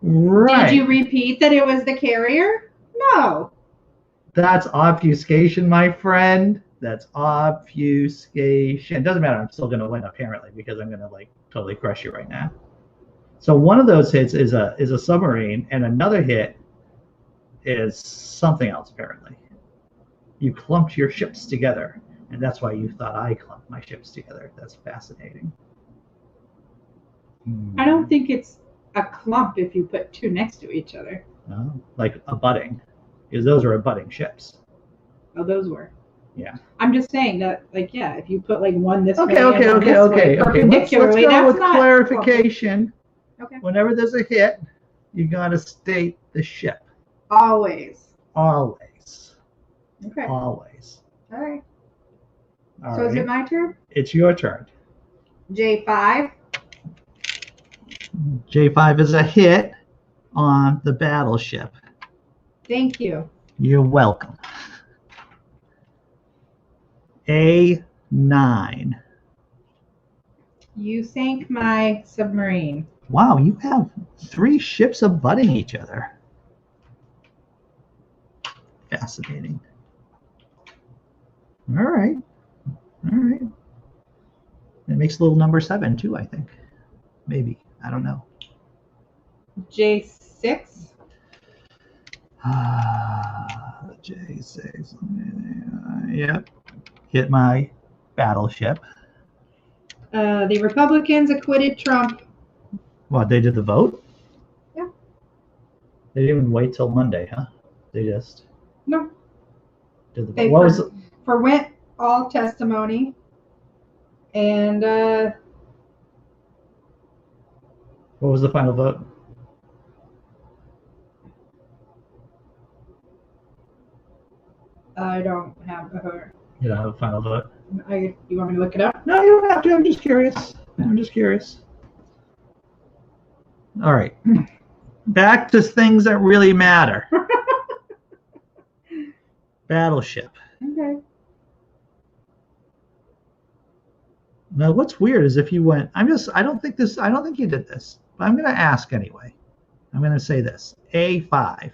Right.
Did you repeat that it was the carrier? No.
That's obfuscation, my friend. That's obfuscation. It doesn't matter. I'm still going to win, apparently, because I'm going to totally crush you right now. So one of those hits is a submarine, and another hit is something else, apparently. You clumped your ships together, and that's why you thought I clumped my ships together. That's fascinating.
I don't think it's a clump if you put 2 next to each other.
Oh, like abutting, because those are abutting ships.
Oh, those were.
Yeah.
I'm just saying that, if you put one this way
Okay. Let's go with clarification.
Okay.
Whenever there's a hit, you got to state the ship.
Always.
Always.
Okay.
Always.
All right.
All
so
right.
Is it my turn?
It's your turn.
J5.
J5 is a hit on the battleship.
Thank you.
You're welcome. A9.
You sank my submarine.
Wow, you have 3 ships abutting each other. Fascinating. All right. It makes a little number 7 too, I think. Maybe. I don't know.
J6.
J6. Yep. Hit my battleship.
The Republicans acquitted Trump.
What, they did the vote?
Yeah.
They didn't even wait till Monday, huh? They just
No.
did the vote.
They
What was it?
forwent all testimony. And
What was the final vote?
I don't have her.
You don't have a final vote?
You want me to look it up?
No, you don't have to. I'm just curious. All right. Back to things that really matter. Battleship.
Okay.
Now, what's weird is if you went, I don't think you did this, but I'm going to ask anyway. I'm going to say this. A5.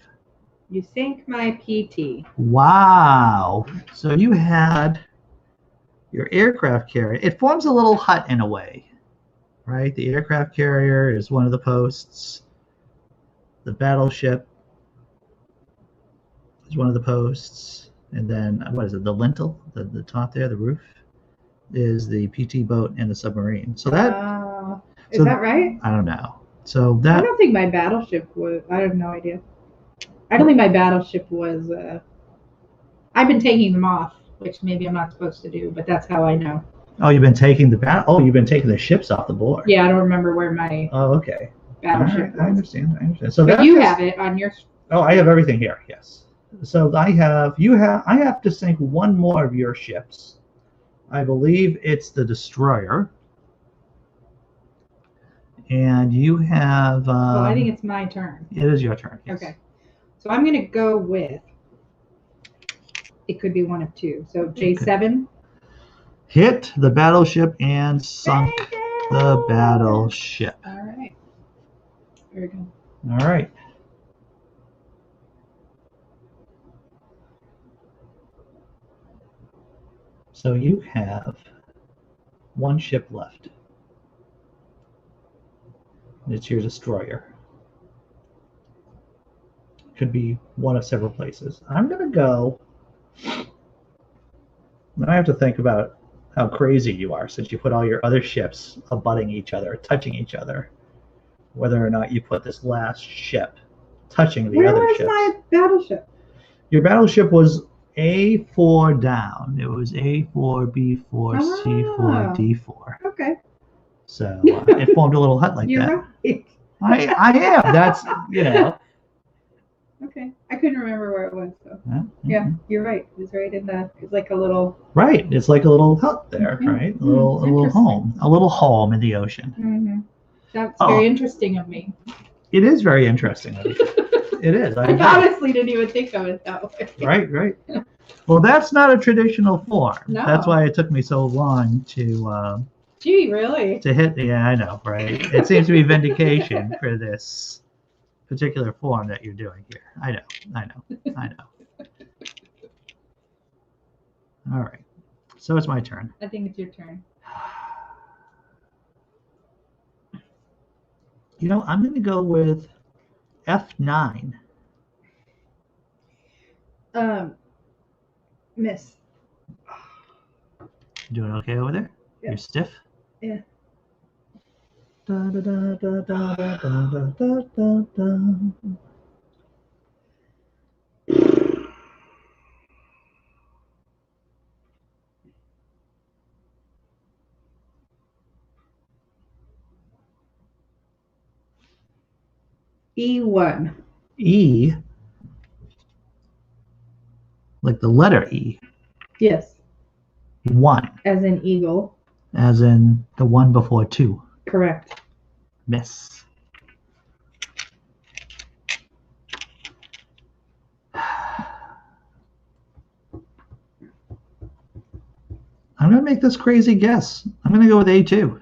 You sank my PT.
Wow. So you had your aircraft carrier. It forms a little hut in a way, right? The aircraft carrier is one of the posts. The battleship is one of the posts. And then, what is it? The lintel, the top there, the roof, is the PT boat and the submarine. So that
is that right?
I don't know. So that
I don't think my battleship was. I have no idea. I don't think my battleship was. I've been taking them off, which maybe I'm not supposed to do, but that's how I know.
Oh, you've been taking you've been taking the ships off the board.
Yeah, I don't remember where my.
Oh, okay.
Battleship.
Right, I understand. So
but you have it on your.
Oh, I have everything here. Yes. So I have to sink one more of your ships, I believe it's the destroyer. And you have.
Well, I think it's my turn.
It is your turn. Yes.
Okay. So I'm going to go with. It could be one of two. So J7.
Hit the battleship and sunk the battleship.
All right. Very good.
All right. So you have one ship left. It's your destroyer. Could be one of several places. I'm going to go. I have to think about how crazy you are since you put all your other ships abutting each other, touching each other. Whether or not you put this last ship touching the other ships.
Where was my battleship?
Your battleship was A4 down. It was A4, B4, C4, D4.
Okay.
So it formed a little hut like
You're
that.
right.
I am. That's,
Okay. I couldn't remember where it was. So. Yeah, you're right. It was right in the. It's like a little.
Right. It's like a little hut there, right? A little home. A little home in the ocean.
Mm-hmm. That's very interesting of me.
It is very interesting of you. It is. I
honestly didn't even think of it that way.
Right. Well, that's not a traditional form.
No.
That's why it took me so long to.
Gee, really?
To hit. Yeah, I know, right? It seems to be vindication for this particular form that you're doing here. I know. All right. So it's my turn.
I think it's your turn.
I'm going to go with F9.
Miss.
Doing okay over there?
Yeah.
You're stiff?
Yeah.
Da, da, da, da, da, da, da, da, da, da.
E1.
E, like the letter E.
Yes.
1.
As in eagle.
As in the one before 2.
Correct.
Miss. I'm going to make this crazy guess. I'm going to go with A2.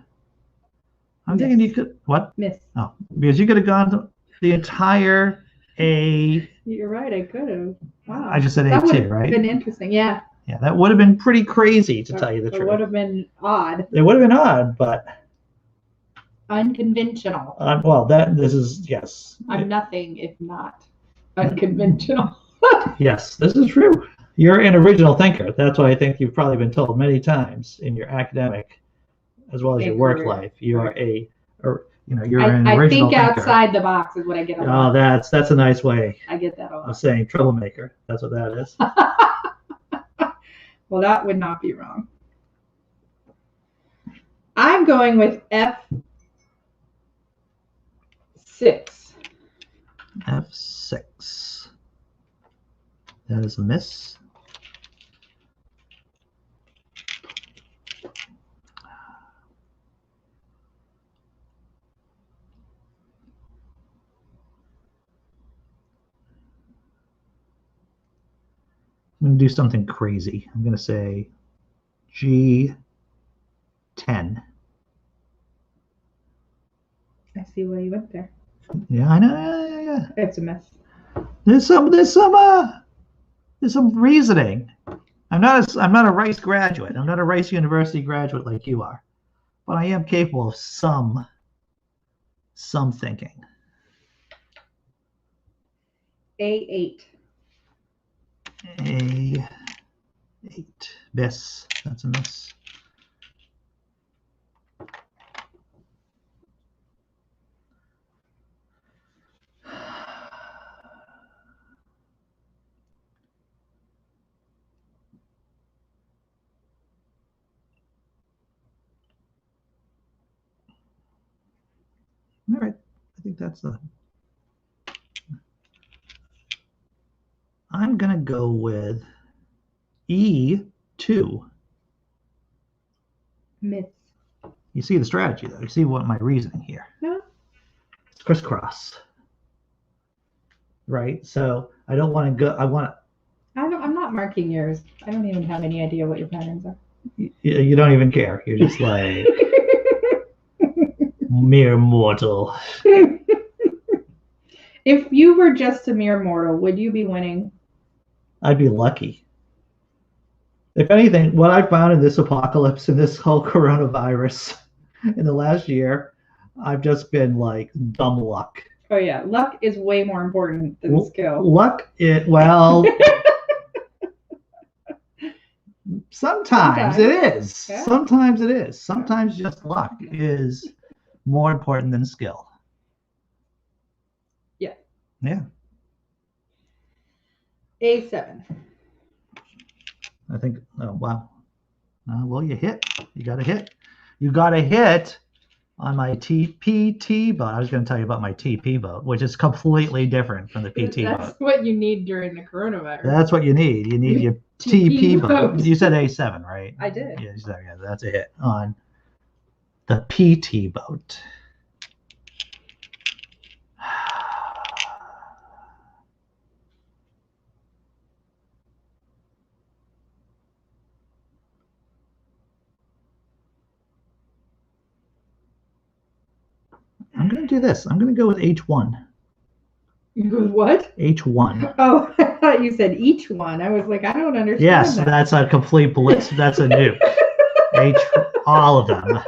I'm thinking you could. What?
Miss.
Oh, because you could have gone the entire A.
You're right. I could have. Wow.
I just said
that
A2, right?
Been interesting. Yeah.
Yeah, that would have been pretty crazy to tell you the truth.
It would have been odd.
It would have been odd, but
unconventional.
Well, this is yes.
I'm nothing if not unconventional.
Yes, this is true. You're an original thinker. That's why I think you've probably been told many times in your academic as well as your work life. You are you're an original thinker.
I think outside the box is what I get a lot.
Oh, that's a nice way.
I get that a lot.
Of saying troublemaker. That's what that is.
Well, that would not be wrong. I'm going with F6.
F6. That is a miss. I'm going to do something crazy. I'm going to say G10.
I see why you went there.
Yeah, I know. Yeah.
It's a mess.
There's some reasoning. I'm not a Rice graduate. I'm not a Rice University graduate like you are, but I am capable of some thinking.
A8.
A8. Miss. That's a miss. All right. I think that's I'm going to go with E2.
Miss.
You see the strategy, though. You see what my reasoning here.
No.
It's crisscross. Right? So I don't want to go.
I'm not marking yours. I don't even have any idea what your patterns are.
You don't even care. You're just like mere mortal.
If you were just a mere mortal, would you be winning?
I'd be lucky. If anything, what I found in this apocalypse and this whole coronavirus in the last year, I've just been like dumb luck.
Oh yeah, luck is way more important than skill.
Luck, sometimes it is.
Yeah.
Sometimes it is. Sometimes just luck is more important than skill.
Yeah.
Yeah.
A7.
I think, oh, wow. Well, you hit. You got a hit. You got a hit on my TPT boat. I was going to tell you about my TP boat, which is completely different from the PT boat.
That's what you need during the coronavirus.
That's what you need. You need your TP boat. You said A7, right?
I did.
Yeah, that's a hit on the PT boat. I'm going to do this. I'm going to go with H1.
What?
H1.
Oh, I thought you said each one. I was like, I don't understand.
Yes, that's a complete blitz. That's a nuke. All of them.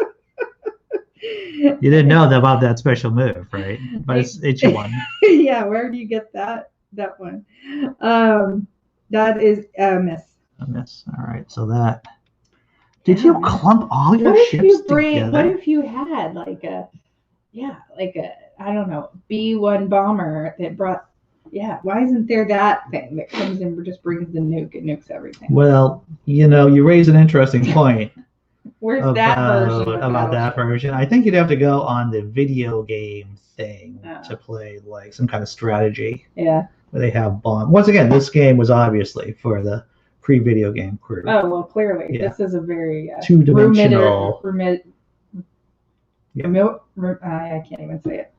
You didn't know about that special move, right? But it's H1.
Yeah, where do you get that one? That is a miss.
A miss. All right, so that. Did you clump all your ships together?
What if you had like a I don't know, B1 bomber that brought, why isn't there that thing that comes in and just brings the nuke and nukes everything?
Well, you raise an interesting point.
Where's that version?
About that version? I think you'd have to go on the video game thing to play like some kind of strategy.
Yeah. Where
they have bomb. Once again, this game was obviously for the pre-video game crew.
Oh, well, clearly. Yeah. This is a very
two-dimensional.
I can't even say it.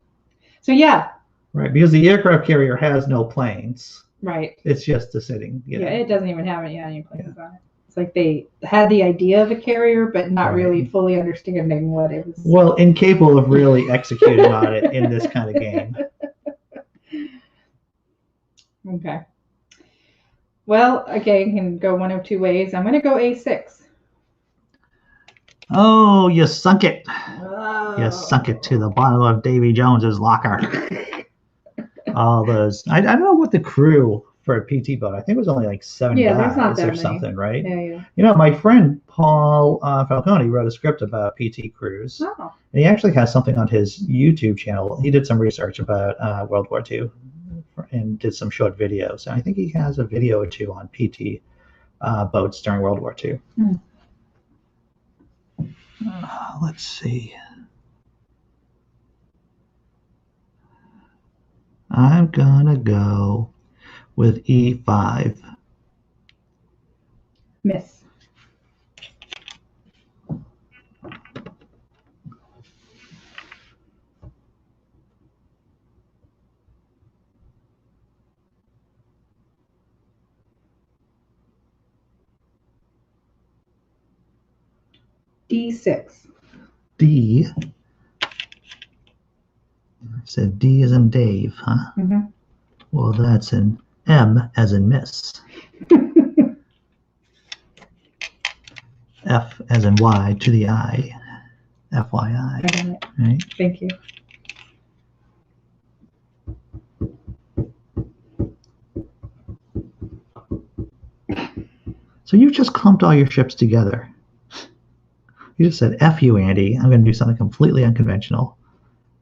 So, yeah.
Right, because the aircraft carrier has no planes.
Right.
It's just a sitting.
Yeah, it doesn't even have any planes on it. It's like they had the idea of a carrier, but not really fully understanding what it was.
Well, incapable of really executing on it in this kind of game.
Okay. Well, again, can go one of two ways. I'm going to go A6.
Oh, you sunk it. Oh. You sunk it to the bottom of Davy Jones's locker. All those. I don't know what the crew for a PT boat. I think it was only like 7 guys or something, right?
Yeah.
My friend Paul Falcone wrote a script about PT crews.
Oh.
And he actually has something on his YouTube channel. He did some research about World War II and did some short videos. And I think he has a video or two on PT boats during World War II. Let's see. I'm gonna go with E5.
Miss. D6.
D. I said D as in Dave, huh?
Mm-hmm.
Well, that's an M as in Miss. F as in Y to the I. FYI.
Okay.
Right?
Thank you.
So you just clumped all your ships together. You just said, F you, Andy. I'm going to do something completely unconventional.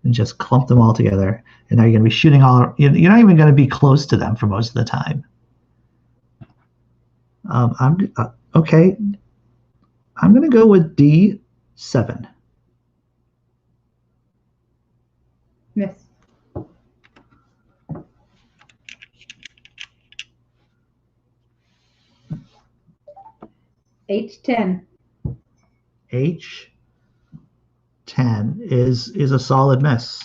And just clump them all together. And now you're going to be shooting all... You're not even going to be close to them for most of the time. Okay. I'm going to go with D7.
Miss. H10.
H10 is a solid miss.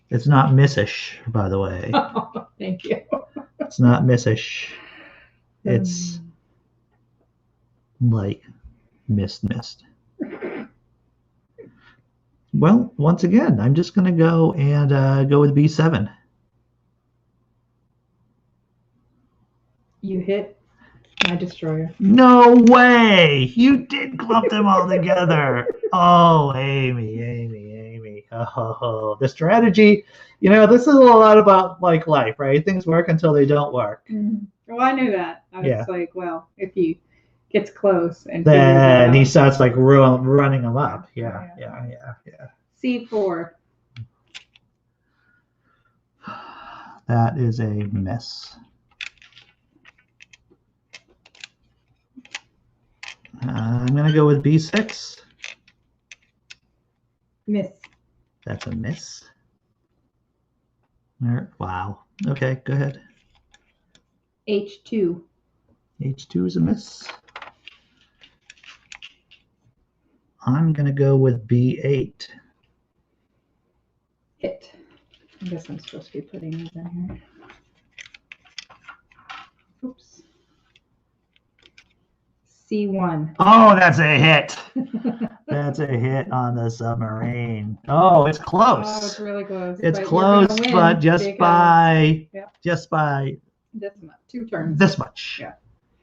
It's not missish, by the way.
Oh, thank you.
It's not missish. It's like missed. Well, once again, I'm just going to go and go with B7.
You hit my destroyer.
No way! You did clump them all together. Oh, Amy. Oh, the strategy. This is a lot about like life, right? Things work until they don't work.
Mm-hmm. Well, I knew that. I was like, well, if he gets close and
then he starts like running them up. Yeah.
C4.
That is a miss. I'm going to go with B6.
Miss.
That's a miss. Wow. Okay, go ahead.
H2.
H2 is a miss. I'm going to go with B8.
Hit. I guess I'm supposed to be putting these in here. Oops. C1.
Oh, that's a hit. That's a hit on the submarine. Oh, it's close.
Oh, it's really close.
It's close, but just by
this much. 2 turns.
This much.
Yeah.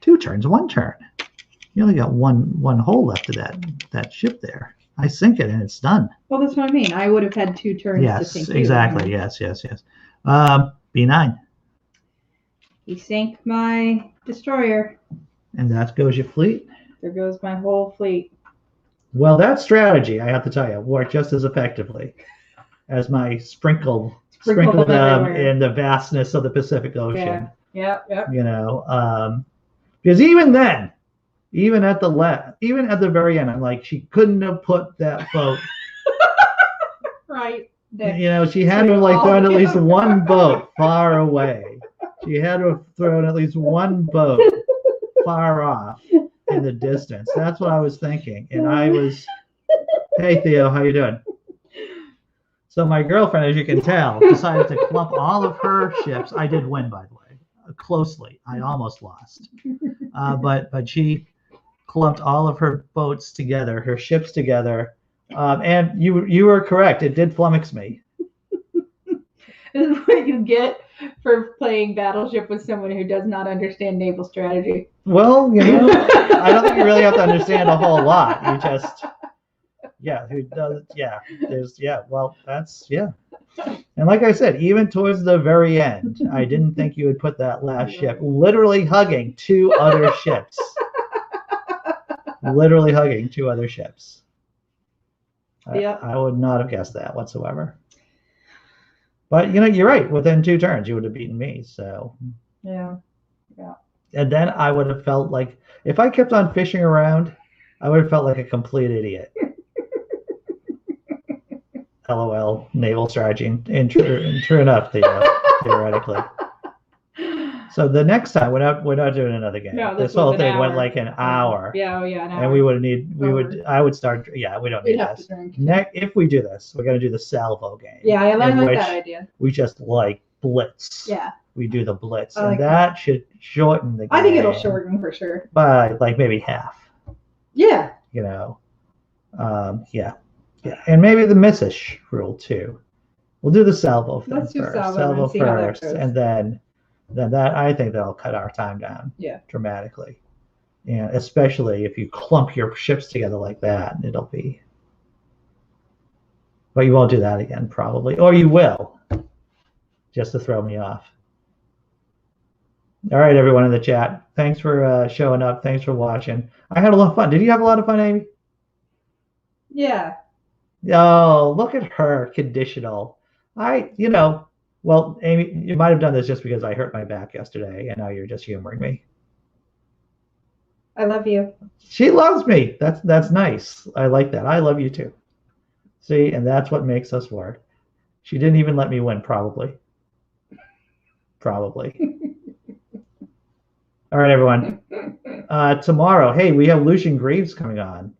2 turns, 1 turn. You only got one hole left of that ship there. I sink it and it's done.
Well, that's what I mean. I would have had 2 turns to sink.
Yes, exactly. Yes. B9.
You sank my destroyer.
And that goes your fleet.
There goes my whole fleet.
Well, that strategy, I have to tell you, worked just as effectively as my sprinkled them in the vastness of the Pacific Ocean.
Yeah.
Because even then, even at the very end, I'm like, she couldn't have put that boat.
Right.
She had to have thrown at least one boat far away. She had to have thrown at least one boat far off in the distance. That's what I was thinking. And I was, hey Theo, how you doing? So my girlfriend, as you can tell, decided to clump all of her ships. I did win, by the way, closely. I almost lost. But she clumped all of her boats together, her ships together. And you were correct. It did flummox me.
This is what you get for playing Battleship with someone who does not understand naval strategy.
Well, I don't think you really have to understand a whole lot. You just, who does, And like I said, even towards the very end, I didn't think you would put that last ship literally hugging 2 other ships. Literally hugging 2 other ships. I would not have guessed that whatsoever. But you're right. Within 2 turns, you would have beaten me. So
yeah.
And then I would have felt like if I kept on fishing around, I would have felt like a complete idiot. LOL. Naval strategy, and true enough, theoretically. So the next time we're not doing another game.
No,
this whole thing went like an hour.
Yeah, an hour.
And I would start. Yeah, we don't need this. If we do this, we're gonna do the salvo game.
Yeah, I like that idea.
We just blitz.
Yeah.
We do the blitz, and that should shorten the game.
I think it'll shorten for sure.
By maybe half.
Yeah.
And maybe the missish rule too. We'll do the salvo thing
Let's
first.
Do salvo
first, and then that I think that'll cut our time down dramatically. And especially if you clump your ships together like that, it'll be. But you won't do that again, probably, or you will, just to throw me off. All right, everyone in the chat, thanks for showing up. Thanks for watching. I had a lot of fun. Did you have a lot of fun, Amy?
Yeah.
Oh, look at her, conditional. Well, Amy, you might have done this just because I hurt my back yesterday, and now you're just humoring me.
I love you.
She loves me. That's nice. I like that. I love you too. See, and that's what makes us work. She didn't even let me win, probably. All right, everyone. Tomorrow, hey, we have Lucian Greaves coming on.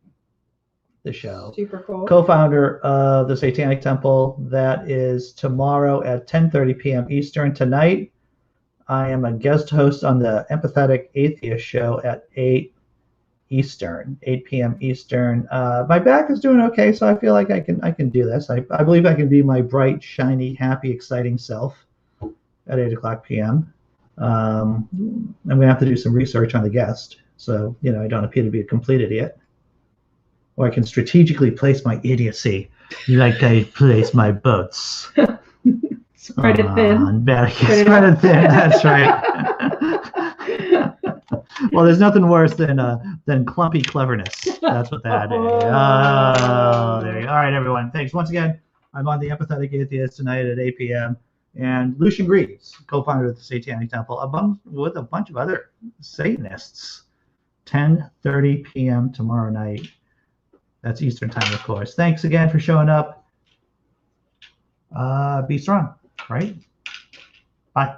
the show.
Super cool.
Co-founder of the Satanic Temple. That is tomorrow at 10:30 p.m. Eastern. Tonight, I am a guest host on the Empathetic Atheist show at 8 p.m. Eastern. My back is doing okay, so I feel like I can do this. I believe I can be my bright, shiny, happy, exciting self at 8 o'clock p.m. I'm going to have to do some research on the guest, so I don't appear to be a complete idiot. Or I can strategically place my idiocy like I place my boats.
Spread it thin.
Spread it thin. That's right. Well, there's nothing worse than clumpy cleverness. That's what that is. Oh, there you go. All right, everyone. Thanks once again. I'm on the Empathetic Atheist tonight at 8 p.m. And Lucian Greaves, co-founder of the Satanic Temple, with a bunch of other Satanists. 10:30 p.m. tomorrow night. That's Eastern time, of course. Thanks again for showing up. Be strong, right? Bye.